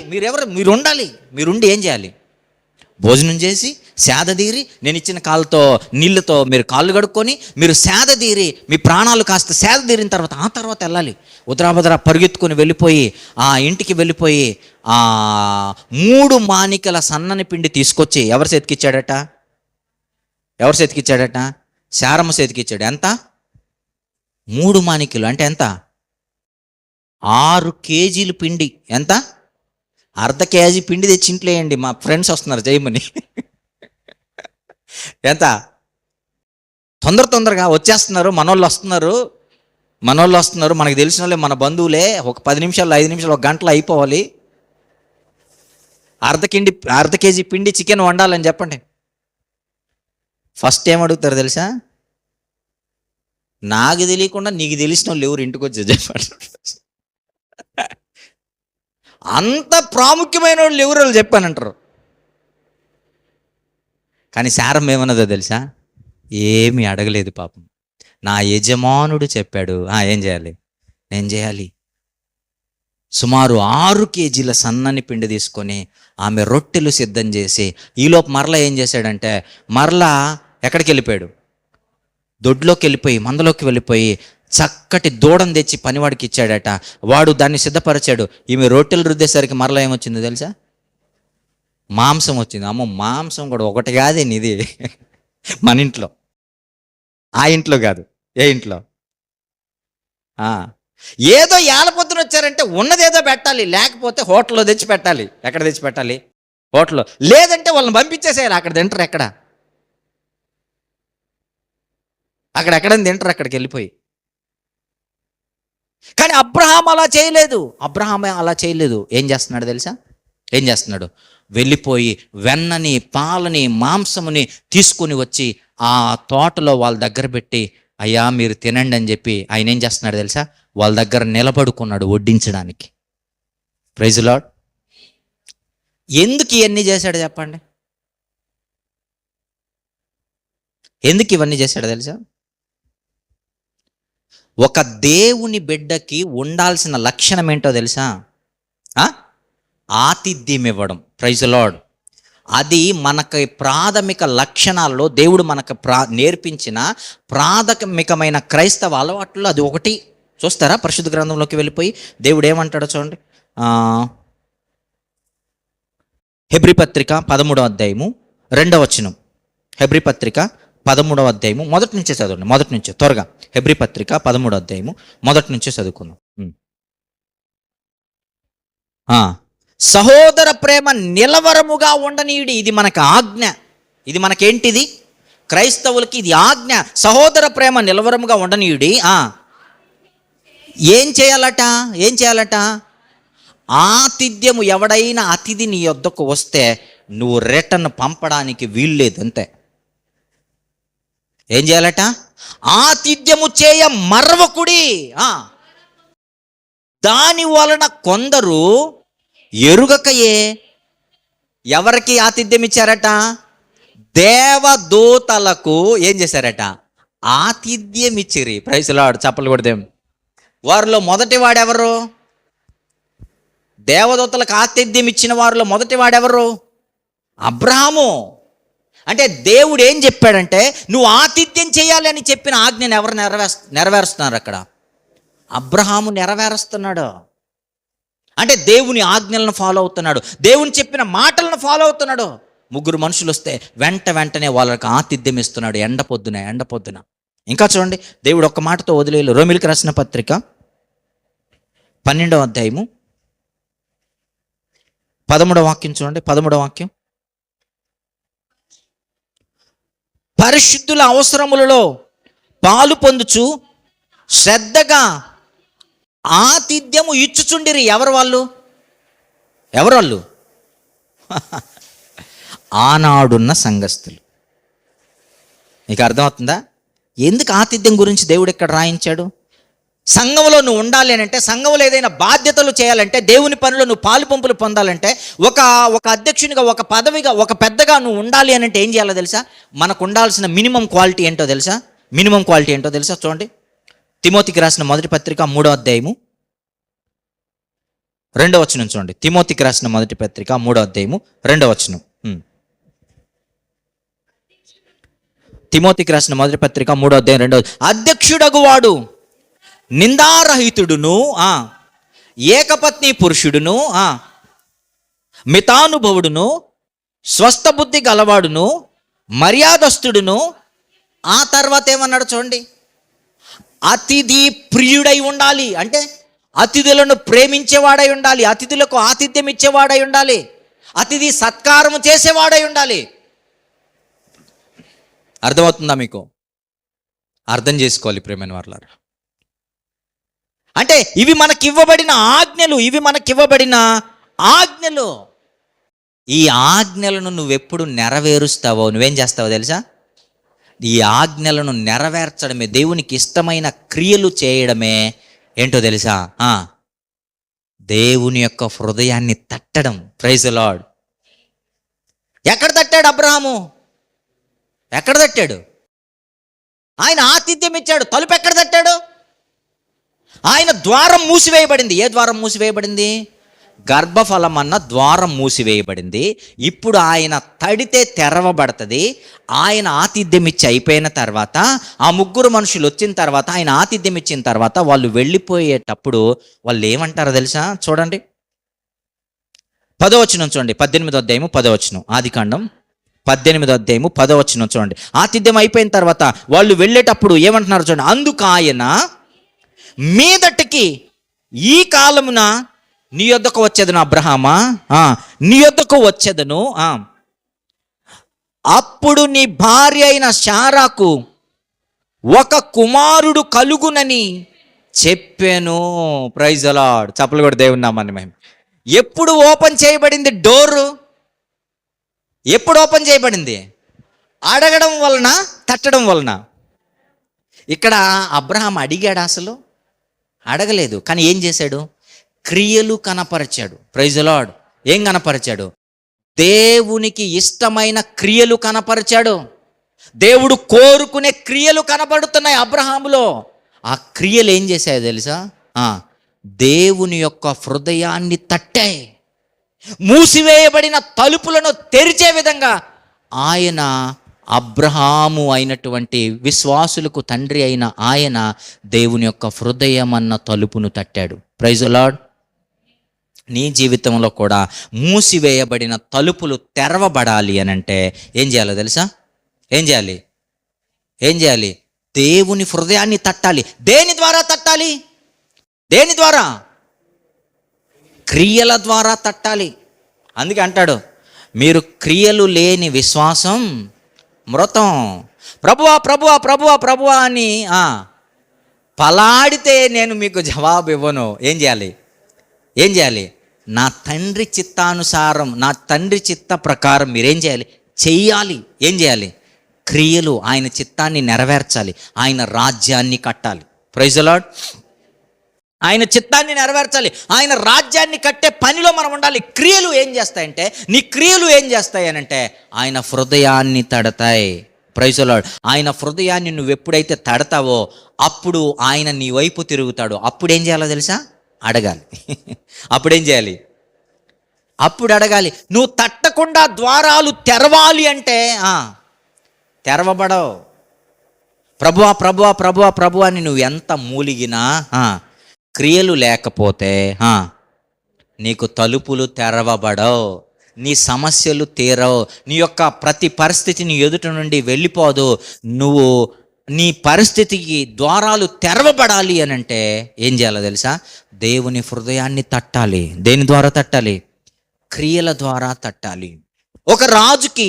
మీరుండి ఏం చేయాలి? భోజనం చేసి సేదదీరి, నేను ఇచ్చిన నీళ్ళతో మీరు కాళ్ళు కడుక్కొని మీరు సేదదీరి, మీ ప్రాణాలు కాస్త సేదదీరిన తర్వాత ఆ తర్వాత వెళ్ళాలి. ఉదరాబదరా పరుగెత్తుకొని వెళ్ళిపోయి ఆ ఇంటికి వెళ్ళిపోయి 3 మానికల సన్నని పిండి తీసుకొచ్చి ఎవరి చేతికిచ్చాడట? శారమ్మ చేతికిచ్చాడు. ఎంత? 3 మానికలు అంటే ఎంత? 6 కేజీలు పిండి. ఎంత? ½ కేజీ పిండి తెచ్చి ఇంట్లో వేయండి. మా ఫ్రెండ్స్ వస్తున్నారు జయమని. ఎంత? తొందరగా వచ్చేస్తున్నారు. మనోళ్ళు వస్తున్నారు. మనకు తెలిసిన వాళ్ళే, మన బంధువులే. ఒక 10 నిమిషాలు, 5 నిమిషాలు, 1 గంటలో అయిపోవాలి. ½ కేజీ పిండి చికెన్ వండాలని చెప్పండి. ఫస్ట్ ఏం అడుగుతారు తెలుసా? నాకు తెలియకుండా నీకు తెలిసిన వాళ్ళు ఎవరు ఇంటికి వచ్చి చెప్పండి. అంత ప్రాముఖ్యమైన వాళ్ళు ఎవరు చెప్పానంటారు. కానీ శారమ్మ ఏమన్నదో తెలుసా? ఏమీ అడగలేదు పాపం. నా యజమానుడు చెప్పాడు, ఏం చేయాలి, నేను చేయాలి. సుమారు 6 కేజీల సన్నని పిండి తీసుకొని ఆమె రొట్టెలు సిద్ధం చేసి, ఈలోపు మరలా ఏం చేశాడంటే, మరలా ఎక్కడికి వెళ్ళిపోయాడు, దొడ్లోకి వెళ్ళిపోయి, మందలోకి వెళ్ళిపోయి చక్కటి దూడను తెచ్చి పనివాడికి ఇచ్చాడట. వాడు దాన్ని సిద్ధపరిచాడు. ఈమె రొట్టెలు రుద్దేసరికి మరలా ఏమొచ్చిందో తెలుసా? మాంసం వచ్చింది. అమ్మో, మాంసం కూడా ఒకటి కాదేంటి ఇది మన ఇంట్లో, ఆ ఇంట్లో కాదు, ఏ ఇంట్లో? ఏదో ఏలపొద్దున వచ్చారంటే ఉన్నదేదో పెట్టాలి, లేకపోతే హోటల్లో తెచ్చి పెట్టాలి. ఎక్కడ తెచ్చి పెట్టాలి? హోటల్లో. లేదంటే వాళ్ళని పంపించేసేయాలి. అక్కడ తింటారు, అక్కడెక్కడ తింటారు, అక్కడికి వెళ్ళిపోయి. కానీ అబ్రహాం అలా చేయలేదు. ఏం చేస్తున్నాడు తెలుసా? ఏం చేస్తున్నాడు? వెళ్ళిపోయి వెన్నని, పాలని, మాంసముని తీసుకుని వచ్చి ఆ తోటలో వాళ్ళ దగ్గర పెట్టి, అయ్యా మీరు తినండి అని చెప్పి ఆయన ఏం చేస్తున్నాడు తెలుసా? వాళ్ళ దగ్గర నిలబడుకున్నాడు వడ్డించడానికి. Praise lord. ఎందుకు ఇవన్నీ చేశాడు చెప్పండి? ఎందుకు ఇవన్నీ చేశాడు తెలుసా? ఒక దేవుని బిడ్డకి ఉండాల్సిన లక్షణం ఏంటో తెలుసా? ఆతిథ్యం ఇవ్వడం. Praise lord. అది మనకి ప్రాథమిక లక్షణాల్లో దేవుడు మనకు నేర్పించిన ప్రాథమికమైన క్రైస్తవ అలవాట్లో అది ఒకటి. చూస్తారా పరిశుద్ధ గ్రంథంలోకి వెళ్ళిపోయి దేవుడు ఏమంటాడో చూడండి. హెబ్రీ పత్రిక 13వ అధ్యాయము 2వ వచనం. హెబ్రీ పత్రిక 13వ అధ్యాయము మొదటి నుంచే చదవండి, మొదటి నుంచే త్వరగా. హెబ్రీ పత్రిక 13వ అధ్యాయము మొదటి నుంచే చదువుకుందాం. సహోదర ప్రేమ నిలవరముగా ఉండనీయుడి. ఇది మనకు ఆజ్ఞ. ఇది మనకేంటిది? క్రైస్తవులకి ఇది ఆజ్ఞ. సహోదర ప్రేమ నిలవరముగా ఉండనీయుడి. ఏం చేయాలట? ఆతిథ్యము. ఎవడైనా అతిథి నీ యొద్దకు వస్తే నువ్వు రిటర్న్ పంపడానికి వీల్లేదు, అంతే. ఏం చేయాలట? ఆతిథ్యము చేయ మర్వకుడి. దాని వలన కొందరు ఎరుగకయే. ఎవరికి ఆతిథ్యం ఇచ్చారట? దేవదూతలకు ఏం చేశారట? ఆతిథ్యం ఇచ్చిరి. Praise lord. చప్పలు కొడదాం. వారిలో మొదటి వాడెవరు? దేవదూతలకు ఆతిథ్యం ఇచ్చిన వారిలో మొదటి వాడెవరు? అబ్రహాము. అంటే దేవుడు ఏం చెప్పాడంటే, నువ్వు ఆతిథ్యం చేయాలి అని చెప్పిన ఆజ్ఞను ఎవరు నెరవేరుస్తున్నారు అక్కడ? అబ్రహాము నెరవేరుస్తున్నాడు. అంటే దేవుని ఆజ్ఞలను ఫాలో అవుతున్నాడు, దేవుని చెప్పిన మాటలను ఫాలో అవుతున్నాడు. 3 మనుషులు వస్తే వెంటనే వాళ్ళకి ఆతిథ్యం ఇస్తున్నాడు. ఎండ పొద్దున. ఇంకా చూడండి, దేవుడు ఒక్క మాటతో వదిలేలు. రోమిలికి రాసిన పత్రిక 12వ అధ్యాయము 13వ వాక్యం చూడండి. 13వ వాక్యం. పరిశుద్ధుల అవసరములలో పాలు పొందుచు శ్రద్ధగా ఆతిథ్యము ఇచ్చుచుండిరి. ఎవరు వాళ్ళు? ఆనాడున్న సంఘస్థులు. నీకు అర్థమవుతుందా? ఎందుకు ఆతిథ్యం గురించి దేవుడు ఇక్కడ రాయించాడు? సంఘంలో నువ్వు ఉండాలి అని అంటే, సంఘంలో ఏదైనా బాధ్యతలు చేయాలంటే, దేవుని పనిలో నువ్వు పాలు పంపులు పొందాలంటే, ఒక అధ్యక్షునిగా, ఒక పదవిగా, ఒక పెద్దగా నువ్వు ఉండాలి అని అంటే ఏం చేయాలో తెలుసా? మనకు ఉండాల్సిన మినిమం క్వాలిటీ ఏంటో తెలుసా? చూడండి, తిమోతికి రాసిన మొదటి పత్రిక 3వ అధ్యాయము 2వ వచనం చూడండి. తిమోతికి రాసిన మొదటి పత్రిక 3వ అధ్యాయము 2వ వచనం. తిమోతికి రాసిన మొదటి పత్రిక 3వ అధ్యాయం 2వ. అధ్యక్షుడగువాడు నిందారహితుడును, ఏకపత్ని పురుషుడును, మితానుభవుడును, స్వస్థ బుద్ధి గలవాడును, మర్యాదస్తుడును. ఆ తర్వాత ఏమన్నాడు చూడండి, అతిథి ప్రియుడై ఉండాలి. అంటే అతిథులను ప్రేమించేవాడై ఉండాలి, అతిథులకు ఆతిథ్యం ఇచ్చేవాడై ఉండాలి, అతిథి సత్కారం చేసేవాడై ఉండాలి. అర్థమవుతుందా మీకు? అర్థం చేసుకోవాలి ప్రేమైన వారలారా. అంటే ఇవి మనకివ్వబడిన ఆజ్ఞలు. ఈ ఆజ్ఞలను నువ్వెప్పుడు నెరవేరుస్తావో, నువ్వేం చేస్తావో తెలుసా? ఈ ఆజ్ఞలను నెరవేర్చడమే, దేవునికి ఇష్టమైన క్రియలు చేయడమే ఏంటో తెలుసా? దేవుని యొక్క హృదయాన్ని తట్టడం. Praise the lord. ఎక్కడ తట్టాడు అబ్రహాము? ఎక్కడ తట్టాడు? ఆయన ఆతిథ్యం ఇచ్చాడు. తలుపు ఎక్కడ తట్టాడు? ఆయన ద్వారం మూసివేయబడింది. ఏ ద్వారం మూసివేయబడింది? గర్భఫలం అన్న ద్వారం మూసివేయబడింది. ఇప్పుడు ఆయన తడితే తెరవబడుతుంది. ఆయన ఆతిథ్యం ఇచ్చి అయిపోయిన తర్వాత, ఆ ముగ్గురు మనుషులు వచ్చిన తర్వాత, ఆయన ఆతిథ్యం ఇచ్చిన తర్వాత వాళ్ళు వెళ్ళిపోయేటప్పుడు వాళ్ళు ఏమంటారో తెలుసా? చూడండి 10వ వచనం చూడండి. 18వ అధ్యాయము 10వ వచనం. ఆదికాండం 18వ అధ్యాయము 10వ వచనం చూడండి. ఆతిథ్యం అయిపోయిన తర్వాత వాళ్ళు వెళ్ళేటప్పుడు ఏమంటున్నారు చూడండి. అందుకు ఆయన, మీదటికి ఈ కాలమున నీ యొద్దకు వచ్చేదను అబ్రహామా, నీ యొద్దకు వచ్చేదను, అప్పుడు నీ భార్య అయిన శారాకు ఒక కుమారుడు కలుగునని చెప్పాను. Praise the lord. చప్పలు కూడా దేవుని నామాన్ని మహిమ. ఎప్పుడు ఓపెన్ చేయబడింది డోరు? ఎప్పుడు ఓపెన్ చేయబడింది? అడగడం వలన, తట్టడం వలన. ఇక్కడ అబ్రహాం అడిగాడు? అసలు అడగలేదు. కానీ ఏం చేశాడు? క్రియలు కనపరిచాడు. Praise the lord. ఏం కనపరిచాడు? దేవునికి ఇష్టమైన క్రియలు కనపరిచాడు. దేవుడు కోరుకునే క్రియలు కనపడుతున్నాయి అబ్రహాములో. ఆ క్రియలు ఏం చేశాయో తెలుసా? దేవుని యొక్క హృదయాన్ని తట్టాయి. మూసివేయబడిన తలుపులను తెరిచే విధంగా ఆయన, అబ్రహాము అయినటువంటి విశ్వాసులకు తండ్రి అయిన ఆయన, దేవుని యొక్క హృదయం అన్న తలుపును తట్టాడు. Praise the Lord. నీ జీవితంలో కూడా మూసివేయబడిన తలుపులు తెరవబడాలి అని అంటే ఏం చేయాలో తెలుసా? ఏం చేయాలి? ఏం చేయాలి? దేవుని హృదయాన్ని తట్టాలి. దేని ద్వారా తట్టాలి? దేని ద్వారా? క్రియల ద్వారా తట్టాలి. అందుకే అంటాడు, మీరు క్రియలు లేని విశ్వాసం మృతం. ప్రభువా ప్రభువా ప్రభువా ప్రభువా అని పలాడితే నేను మీకు జవాబు ఇవ్వను. ఏం చేయాలి? ఏం చేయాలి? నా తండ్రి చిత్తానుసారం, నా తండ్రి చిత్త ప్రకారం మీరేం చేయాలి? చెయ్యాలి. ఏం చేయాలి? క్రియలు. ఆయన చిత్తాన్ని నెరవేర్చాలి. ఆయన రాజ్యాన్ని కట్టాలి. Praise the lord. ఆయన చిత్తాన్ని నెరవేర్చాలి. ఆయన రాజ్యాన్ని కట్టే పనిలో మనం ఉండాలి. క్రియలు ఏం చేస్తాయంటే, నీ క్రియలు ఏం చేస్తాయి అని అంటే ఆయన హృదయాన్ని తడతాయి. Praise the lord. ఆయన హృదయాన్ని నువ్వు ఎప్పుడైతే తడతావో అప్పుడు ఆయన నీ వైపు తిరుగుతాడు. అప్పుడు ఏం చేయాలో తెలుసా? అడగాలి. అప్పుడేం చేయాలి? అప్పుడు అడగాలి. నువ్వు తట్టకుండా ద్వారాలు తెరవాలి అంటే తెరవబడవు. ప్రభువా ప్రభువా ప్రభువా ప్రభువా అని నువ్వు ఎంత మూలిగినా క్రియలు లేకపోతే నీకు తలుపులు తెరవబడవు. నీ సమస్యలు తీరవు. నీ యొక్క ప్రతి పరిస్థితి నీ ఎదుట నుండి వెళ్ళిపోదు. నువ్వు నీ పరిస్థితికి ద్వారాలు తెరవబడాలి అని అంటే ఏం చేయాలో తెలుసా? దేవుని హృదయాన్ని తట్టాలి. దేని ద్వారా తట్టాలి? క్రియల ద్వారా తట్టాలి. ఒక రాజుకి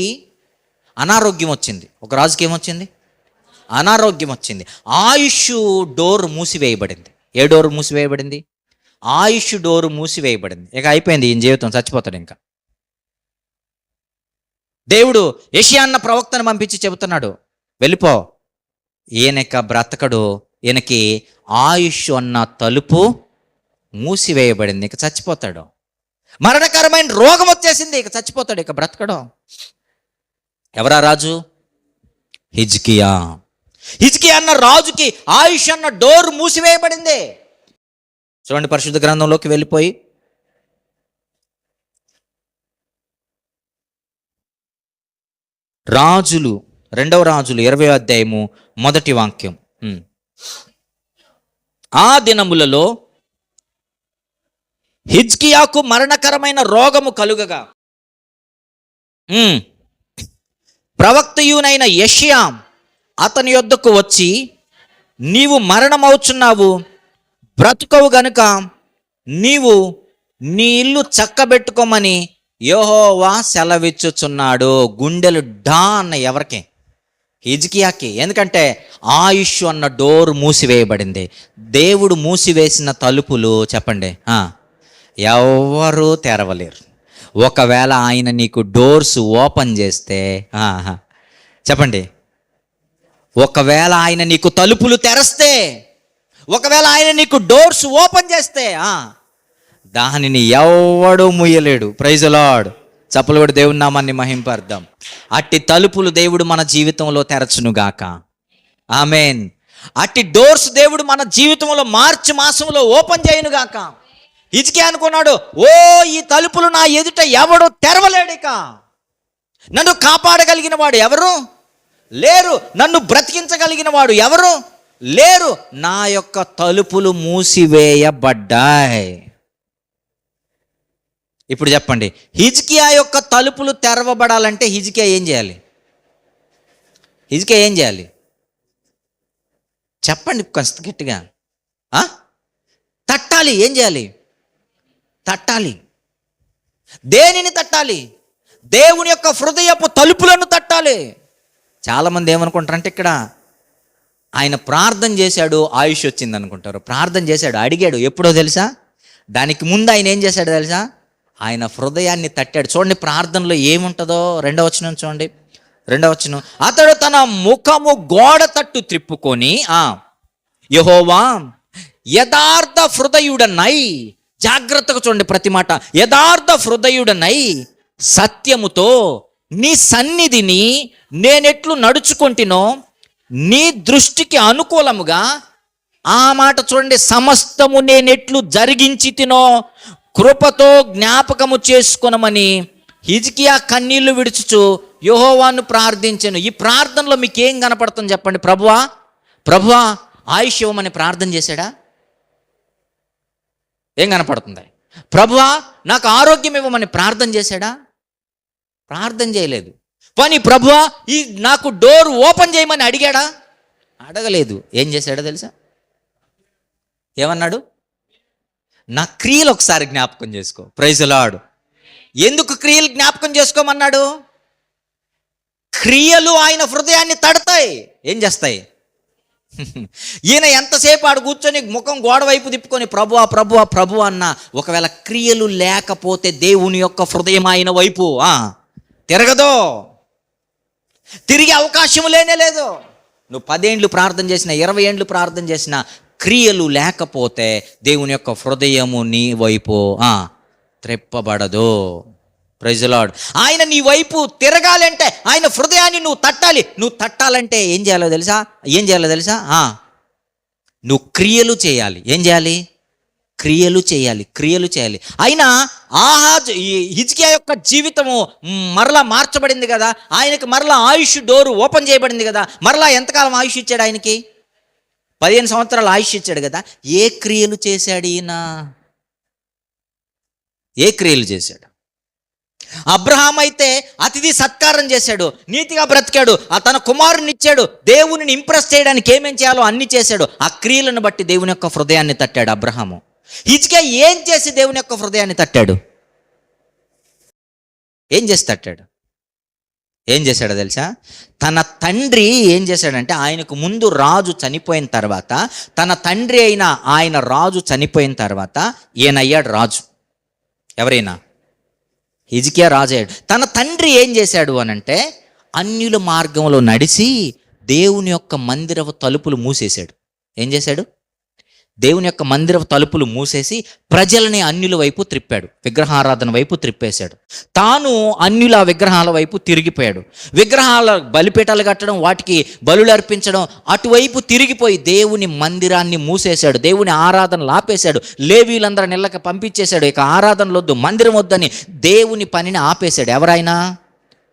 అనారోగ్యం వచ్చింది. ఒక రాజుకి ఏమొచ్చింది? అనారోగ్యం వచ్చింది. ఆయుష్ డోర్ మూసివేయబడింది. ఏ డోరు మూసివేయబడింది? ఆయుష్ డోరు మూసివేయబడింది. ఇక అయిపోయింది, ఈయన జీవితం, చచ్చిపోతాడు. ఇంకా దేవుడు యెషయా అన్న ప్రవక్తను పంపించి చెబుతున్నాడు, వెళ్ళిపో. ఈయనక బ్రతకడు. ఈయనకి ఆయుష్ అన్న తలుపు మూసివేయబడింది. ఇక చచ్చిపోతాడు. మరణకరమైన రోగం వచ్చేసింది. ఇక చచ్చిపోతాడు. ఇక బ్రతకడు. ఎవరా రాజు? హిజ్కియా. హిజ్కియా అన్న రాజుకి ఆయుష్ అన్న డోర్ మూసివేయబడింది. చూడండి పరిశుద్ధ గ్రంథంలోకి వెళ్ళిపోయి రాజులు 2వ రాజులు 20వ అధ్యాయము 1వ వాక్యం. ఆ దినములలో హిజ్కియాకు మరణకరమైన రోగము కలుగగా ప్రవక్తయునైన యెషయా అతని యొద్దకు వచ్చి, నీవు మరణమవుచున్నావు, బ్రతుకవు గనుక నీవు నీ ఇల్లు చక్కబెట్టుకోమని యెహోవా సెలవిచ్చుచున్నాడు. గుండెలు డా అన్న ఎవరికి? హిజ్కియాకి. ఎందుకంటే ఆయుష్ అన్న డోర్ మూసివేయబడింది. దేవుడు మూసివేసిన తలుపులు చెప్పండి ఎవరు తెరవలేరు. ఒకవేళ ఆయన నీకు డోర్స్ ఓపెన్ చేస్తే చెప్పండి, ఒకవేళ ఆయన నీకు తలుపులు తెరస్తే, ఒకవేళ ఆయన నీకు డోర్స్ ఓపెన్ చేస్తే దానిని ఎవడు ముయ్యలేడు. Praise the lord. చప్పలు కూడా దేవుని నామాన్ని మహింపర్దాం. అట్టి తలుపులు దేవుడు మన జీవితంలో తెరచునుగాక. ఆమెన్. అట్టి డోర్స్ దేవుడు మన జీవితంలో మార్చి మాసంలో ఓపెన్ చేయనుగాక. హిజ్కియా అనుకున్నాడు, ఓ ఈ తలుపులు నా ఎదుట ఎవడు తెరవలేడిక. నన్ను కాపాడగలిగిన వాడు ఎవరు లేరు, నన్ను బ్రతికించగలిగిన వాడు ఎవరు లేరు, నా యొక్క తలుపులు మూసివేయబడ్డాయి. ఇప్పుడు చెప్పండి, హిజ్కియా యొక్క తలుపులు తెరవబడాలంటే హిజ్కియా ఏం చేయాలి? హిజ్కియా ఏం చేయాలి చెప్పండి కొంత గట్టిగా. తట్టాలి. ఏం చేయాలి? తట్టాలి. దేనిని తట్టాలి? దేవుని యొక్క హృదయపు తలుపులను తట్టాలి. చాలామంది ఏమనుకుంటారంటే ఇక్కడ ఆయన ప్రార్థన చేశాడు ఆయుష్ వచ్చింది అనుకుంటారు. ప్రార్థన చేశాడు, అడిగాడు, ఎప్పుడో తెలుసా? దానికి ముందు ఆయన ఏం చేశాడు తెలుసా? ఆయన హృదయాన్ని తట్టాడు. చూడండి ప్రార్థనలో ఏముంటుందో. 2వ వచనం చూడండి. 2వ వచనం, అతడు తన ముఖము గోడ తట్టు త్రిప్పుకొని యెహోవా యథార్థ హృదయుడనై, జాగ్రత్తగా చూడండి ప్రతి మాట, యథార్థ హృదయుడనై సత్యముతో నీ సన్నిధిని నేనెట్లు నడుచుకుంటునో నీ దృష్టికి అనుకూలముగా, ఆ మాట చూడండి, సమస్తము నేనెట్లు జరిగించి తినో కృపతో జ్ఞాపకము చేసుకొనమని హిజ్కియా కన్నీళ్లు విడుచుచు యెహోవాను ప్రార్థించాను. ఈ ప్రార్థనలో మీకు ఏం కనపడుతుంది చెప్పండి? ప్రభువా ఆయుష్ ఇవ్వమని ప్రార్థన చేశాడా? ఏం కనపడుతుంది? ప్రభువా నాకు ఆరోగ్యం ఇవ్వమని ప్రార్థన చేశాడా? ప్రార్థన చేయలేదు. కానీ ప్రభువా ఈ నాకు డోర్ ఓపెన్ చేయమని అడిగాడా? అడగలేదు. ఏం చేశాడో తెలుసా? ఏమన్నాడు? నా క్రియలు ఒకసారి జ్ఞాపకం చేసుకో. Praise the lord. ఎందుకు క్రియలు జ్ఞాపకం చేసుకోమన్నాడు? క్రియలు ఆయన హృదయాన్ని తడతాయి. ఏం చేస్తాయి? ఈయన ఎంతసేపు ఆడు కూర్చొని ముఖం గోడ వైపు తిప్పుకొని ప్రభువా ప్రభువా ప్రభు అన్న, ఒకవేళ క్రియలు లేకపోతే దేవుని యొక్క హృదయం ఆయన వైపు తిరగదో, తిరిగే అవకాశం లేనే లేదు. నువ్వు 10 ఏండ్లు ప్రార్థన చేసినా, 20 ఏండ్లు ప్రార్థన చేసినా, క్రియలు లేకపోతే దేవుని యొక్క హృదయము నీ వైపు త్రెప్పబడదు. Praise the lord. ఆయన నీ వైపు తిరగాలంటే ఆయన హృదయాన్ని నువ్వు తట్టాలి. నువ్వు తట్టాలంటే ఏం చేయాలో తెలుసా? నువ్వు క్రియలు చేయాలి. ఏం చేయాలి? క్రియలు చేయాలి. అయినా హిజ్కియా యొక్క జీవితము మరలా మార్చబడింది కదా, ఆయనకి మరలా ఆయుష్ డోరు ఓపెన్ చేయబడింది కదా. మరలా ఎంతకాలం ఆయుష్ ఇచ్చాడు? ఆయనకి 15 సంవత్సరాలు ఆయుష్ ఇచ్చాడు కదా. ఏ క్రియలు చేశాడు ఈయన? ఏ క్రియలు చేశాడు? అబ్రహాం అయితే అతిథి సత్కారం చేశాడు, నీతిగా బ్రతికాడు, తన కుమారుని ఇచ్చాడు, దేవుని ఇంప్రెస్ చేయడానికి ఏమేం చేయాలో అన్ని చేశాడు. ఆ క్రియలను బట్టి దేవుని యొక్క హృదయాన్ని తట్టాడు అబ్రహాము. హిజ్కియా ఏం చేసి దేవుని యొక్క హృదయాన్ని తట్టాడు? ఏం చేసి తట్టాడు? ఏం చేశాడో తెలుసా? తన తండ్రి ఏం చేశాడంటే, ఆయనకు ముందు రాజు చనిపోయిన తర్వాత, తన తండ్రి అయిన ఆయన రాజు చనిపోయిన తర్వాత ఈయన అయ్యాడు రాజు. ఎవరైనా? హిజ్కియా రాజు అయ్యాడు. తన తండ్రి ఏం చేశాడు అనంటే, అన్యుల మార్గంలో నడిచి దేవుని యొక్క మందిరపు తలుపులు మూసేశాడు. ఏం చేశాడు? దేవుని యొక్క మందిరపు తలుపులు మూసేసి ప్రజలని అన్యుల వైపు త్రిప్పాడు, విగ్రహారాధన వైపు త్రిప్పేశాడు. తాను అన్యుల విగ్రహాల వైపు తిరిగిపోయాడు. విగ్రహాల బలిపీఠాలు కట్టడం, వాటికి బలులు అర్పించడం, అటువైపు తిరిగిపోయి దేవుని మందిరాన్ని మూసేశాడు, దేవుని ఆరాధనలు ఆపేశాడు, లేవీలందరిని ఇళ్ళకి పంపించేశాడు. ఇక ఆరాధనలు వద్దు, మందిరం వద్దని దేవుని పనిని ఆపేశాడు. ఎవరైనా?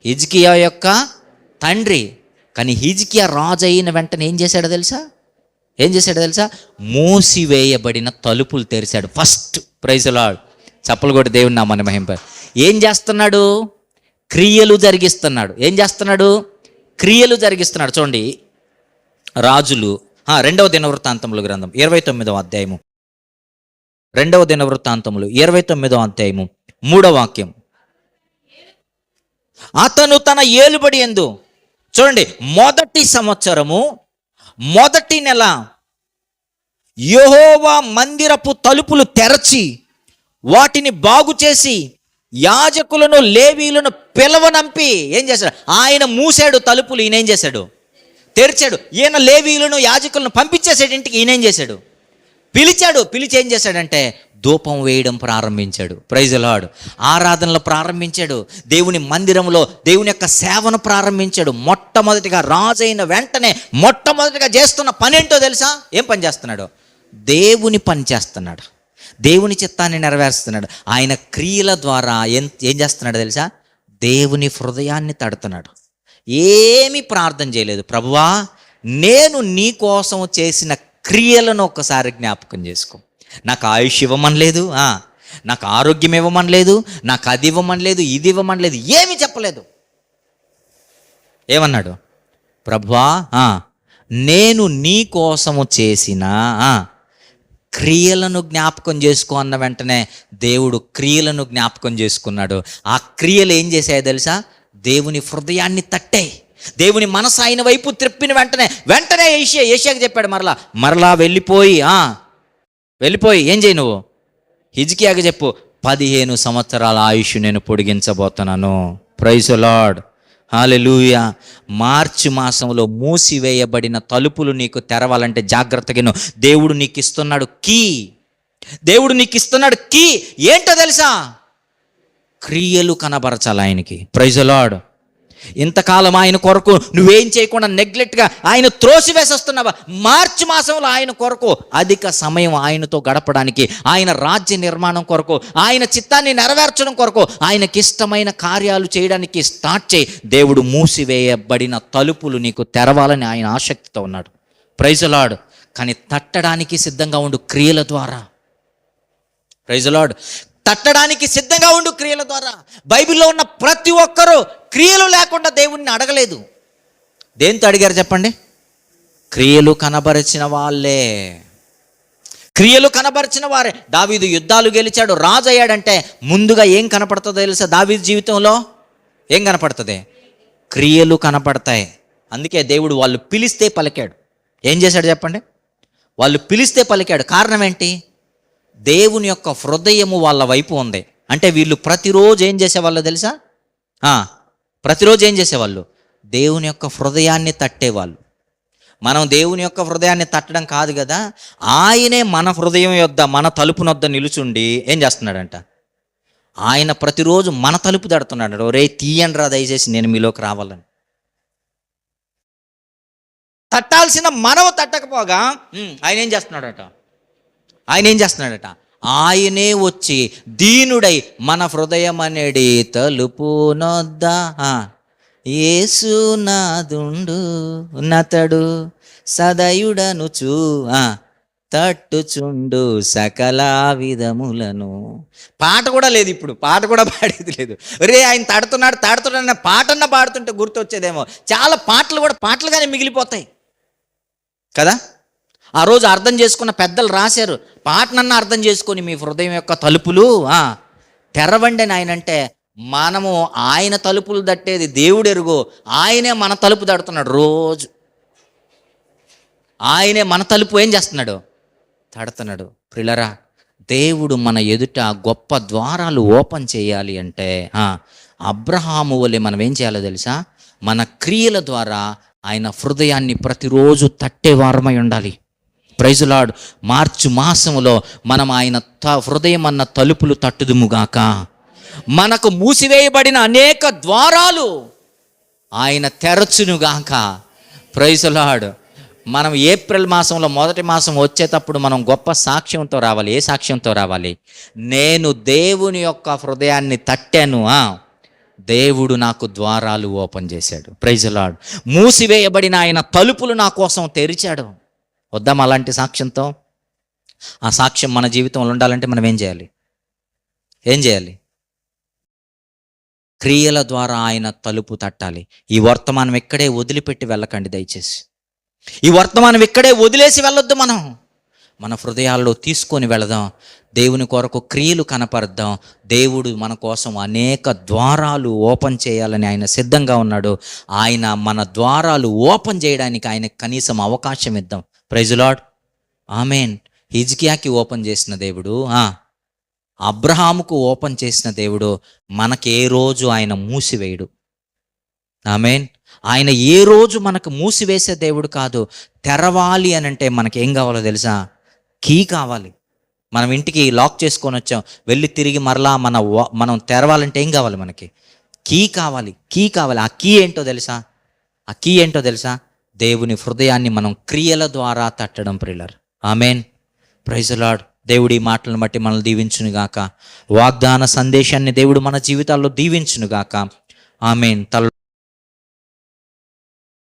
హిజ్కియా యొక్క తండ్రి. కానీ హిజ్కియా రాజు అయిన వెంటనే ఏం చేశాడో తెలుసా? మూసివేయబడిన తలుపులు తెరిచాడు ఫస్ట్. Praise the lord. చప్పలు కొట్టి దేవుని నామాన్ని మహింప. ఏం చేస్తున్నాడు? క్రియలు జరిగిస్తున్నాడు. ఏం చేస్తున్నాడు? క్రియలు జరిగిస్తున్నాడు. చూడండి రాజులు 2వ దినవృత్తాంతములు గ్రంథం 29వ అధ్యాయము, 2వ దినవృత్తాంతములు 29వ అధ్యాయము 3వ వాక్యం. అతను తన ఏలుబడి యందు, చూడండి, మొదటి సంవత్సరము మొదటి నెల యెహోవా మందిరపు తలుపులు తెరచి వాటిని బాగు చేసి యాజకులను లేవీలను పిలవనంపి ఏం చేశాడు? ఆయన మూసాడు తలుపులు, ఈయన ఏం చేశాడు? తెరిచాడు. ఈయన లేవీలను యాజకులను పంపించేసాడు ఇంటికి. ఈయన ఏం చేశాడు? పిలిచాడు. పిలిచి ఏం చేశాడంటే ధూపం వేయడం ప్రారంభించాడు. Praise the Lord. ఆరాధనలు ప్రారంభించాడు. దేవుని మందిరంలో దేవుని యొక్క సేవను ప్రారంభించాడు. మొట్టమొదటిగా రాజైన వెంటనే మొట్టమొదటిగా చేస్తున్న పని ఏంటో తెలుసా? ఏం పని చేస్తున్నాడు? దేవుని పని చేస్తున్నాడు. దేవుని చిత్తాన్ని నెరవేరుస్తున్నాడు. ఆయన క్రియల ద్వారా ఏం చేస్తున్నాడు తెలుసా? దేవుని హృదయాన్ని తడుతున్నాడు. ఏమీ ప్రార్థన చేయలేదు. ప్రభువా, నేను నీ కోసం చేసిన క్రియలను ఒకసారి జ్ఞాపకం చేసుకో. నాకు ఆయుష్ ఇవ్వమని లేదు, నాకు ఆరోగ్యం ఇవ్వమని లేదు, నాకు అది ఇవ్వమని లేదు, ఇది ఇవ్వమని లేదు, ఏమీ చెప్పలేదు. ఏమన్నాడు? ప్రభువా, నేను నీ కోసము చేసిన క్రియలను జ్ఞాపకం చేసుకో అన్న వెంటనే దేవుడు క్రియలను జ్ఞాపకం చేసుకున్నాడు. ఆ క్రియలు ఏం చేశాయో తెలుసా? దేవుని హృదయాన్ని తట్టాయి. దేవుని మనసు ఆయన వైపు త్రిప్పిన వెంటనే ఏషియాకి చెప్పాడు, మరలా వెళ్ళిపోయి ఏం చేయి, నువ్వు హిజ్కియాకి చెప్పు, 15 సంవత్సరాల ఆయుష్ నేను పొడిగించబోతున్నాను. Praise the Lord. హల్లెలూయా. మార్చి మాసంలో మూసివేయబడిన తలుపులు నీకు తెరవాలంటే జాగ్రత్తగా దేవుడు నీకు ఇస్తున్నాడు కీ. దేవుడు నీకు ఇస్తున్నాడు కీ. ఏంటో తెలుసా? క్రియలు కనబరచాలి ఆయనకి. Praise the Lord. ఇంతకాలం ఆయన కొరకు నువ్వేం చేయకుండా నెగ్లెక్ట్గా ఆయన త్రోసివేసేస్తున్నావా? మార్చి మాసంలో ఆయన కొరకు అధిక సమయం ఆయనతో గడపడానికి, ఆయన రాజ్య నిర్మాణం కొరకు, ఆయన చిత్తాన్ని నెరవేర్చడం కొరకు, ఆయనకి ఇష్టమైన కార్యాలు చేయడానికి స్టార్ట్ చేయి. దేవుడు మూసివేయబడిన తలుపులు నీకు తెరవాలని ఆయన ఆసక్తితో ఉన్నాడు. Praise the lord. కానీ తట్టడానికి సిద్ధంగా ఉండు క్రియల ద్వారా. Praise the lord. తట్టడానికి సిద్ధంగా ఉండు క్రియల ద్వారా. బైబిల్లో ఉన్న ప్రతి ఒక్కరూ క్రియలు లేకుండా దేవుణ్ణి అడగలేదు. దేంతో అడిగారు చెప్పండి? క్రియలు కనబరిచిన వాళ్ళే. క్రియలు కనబరిచిన వారే. దావీదు యుద్ధాలు గెలిచాడు, రాజు అయ్యాడంటే ముందుగా ఏం కనపడుతుందో తెలుసా? దావీదు జీవితంలో ఏం కనపడుతుంది? క్రియలు కనపడతాయి. అందుకే దేవుడు వాళ్ళు పిలిస్తే పలికాడు. ఏం చేశాడు చెప్పండి? వాళ్ళు పిలిస్తే పలికాడు. కారణం ఏంటి? దేవుని యొక్క హృదయము వాళ్ళ వైపు ఉంది. అంటే వీళ్ళు ప్రతిరోజు ఏం చేసేవాళ్ళు తెలుసా? ప్రతిరోజు ఏం చేసేవాళ్ళు? దేవుని యొక్క హృదయాన్ని తట్టేవాళ్ళు. మనం దేవుని యొక్క హృదయాన్ని తట్టడం కాదు కదా, ఆయనే మన హృదయం యొద్ద, మన తలుపునొద్ద నిలుచుండి ఏం చేస్తున్నాడంట? ఆయన ప్రతిరోజు మన తలుపు తడుతున్నాడు. ఒరే తీయండి రా దయచేసి, నేను మీలోకి రావాలని. తట్టాల్సిన మనము తట్టకపోగా ఆయన ఏం చేస్తున్నాడట? ఆయనే వచ్చి దీనుడై మన హృదయం అనేది తలుపునొద్ద యేసునాదుండు నతడు సదయుడనుచు తట్టుచుండు సకల విధములను. పాట కూడా లేదు, ఇప్పుడు పాట కూడా పాడేది లేదు. రే ఆయన తడుతున్నాడు పాటన్న పాడుతుంటే గుర్తొచ్చేదేమో. చాలా పాటలు కూడా పాటలుగానే మిగిలిపోతాయి కదా. ఆ రోజు అర్థం చేసుకున్న పెద్దలు రాశారు, పాటనన్నా అర్థం చేసుకొని మీ హృదయం యొక్క తలుపులు తెరవండి అని. ఆయన అంటే మనము ఆయన తలుపులు తట్టేది దేవుడు ఎరుగు. ఆయనే మన తలుపు తడుతున్నాడు రోజు. ఆయనే మన తలుపు ఏం చేస్తున్నాడు? తడుతున్నాడు. ప్రియులారా, దేవుడు మన ఎదుట గొప్ప ద్వారాలు ఓపెన్ చేయాలి అంటే అబ్రహాము వలె మనం ఏం చేయాలో తెలుసా? మన క్రియల ద్వారా ఆయన హృదయాన్ని ప్రతిరోజు తట్టేవారమై ఉండాలి. Praise the lord. మార్చి మాసంలో మనం ఆయన హృదయం అన్న తలుపులు తట్టుదుముగాక. మనకు మూసివేయబడిన అనేక ద్వారాలు ఆయన తెరచునుగాక. Praise the lord. మనం ఏప్రిల్ మాసంలో మొదటి మాసం వచ్చేటప్పుడు మనం గొప్ప సాక్ష్యంతో రావాలి. ఏ సాక్ష్యంతో రావాలి? నేను దేవుని యొక్క హృదయాన్ని తట్టాను, దేవుడు నాకు ద్వారాలు ఓపెన్ చేశాడు. Praise the lord. మూసివేయబడిన ఆయన తలుపులు నా కోసం తెరిచాడు. వద్దాం అలాంటి సాక్ష్యంతో? ఆ సాక్ష్యం మన జీవితంలో ఉండాలంటే మనం ఏం చేయాలి? క్రియల ద్వారా ఆయన తలుపు తట్టాలి. ఈ వర్తమానం ఇక్కడే వదిలిపెట్టి వెళ్ళకండి దయచేసి. ఈ వర్తమానం ఇక్కడే వదిలేసి వెళ్ళొద్దు. మన హృదయాల్లో తీసుకొని వెళదాం. దేవుని కొరకు క్రియలు కనపరుద్దాం. దేవుడు మన కోసం అనేక ద్వారాలు ఓపెన్ చేయాలని ఆయన సిద్ధంగా ఉన్నాడు. ఆయన మన ద్వారాలు ఓపెన్ చేయడానికి ఆయన కనీసం అవకాశం ఇద్దాం. Praise the lord. ఆమేన్. హిజ్కియాకి ఓపెన్ చేసిన దేవుడు, అబ్రహాముకు ఓపెన్ చేసిన దేవుడు మనకి ఏ రోజు ఆయన మూసివేయడు. ఆమేన్. ఆయన ఏ రోజు మనకు మూసివేసే దేవుడు కాదు. తెరవాలి అని అంటే మనకి ఏం కావాలో తెలుసా? కీ కావాలి. మనం ఇంటికి లాక్ చేసుకొని వచ్చాం, వెళ్ళి తిరిగి మరలా మనం తెరవాలంటే ఏం కావాలి? మనకి కీ కావాలి. ఆ కీ ఏంటో తెలుసా? దేవుని హృదయాన్ని మనం క్రియల ద్వారా తట్టడం ప్రియులారా. ఆమేన్. Praise the Lord. దేవుడి మాటలను బట్టి మనల్ని దీవించునుగాక. వాగ్దాన సందేశాన్ని దేవుడు మన జీవితాల్లో దీవించునుగాక. ఆమేన్.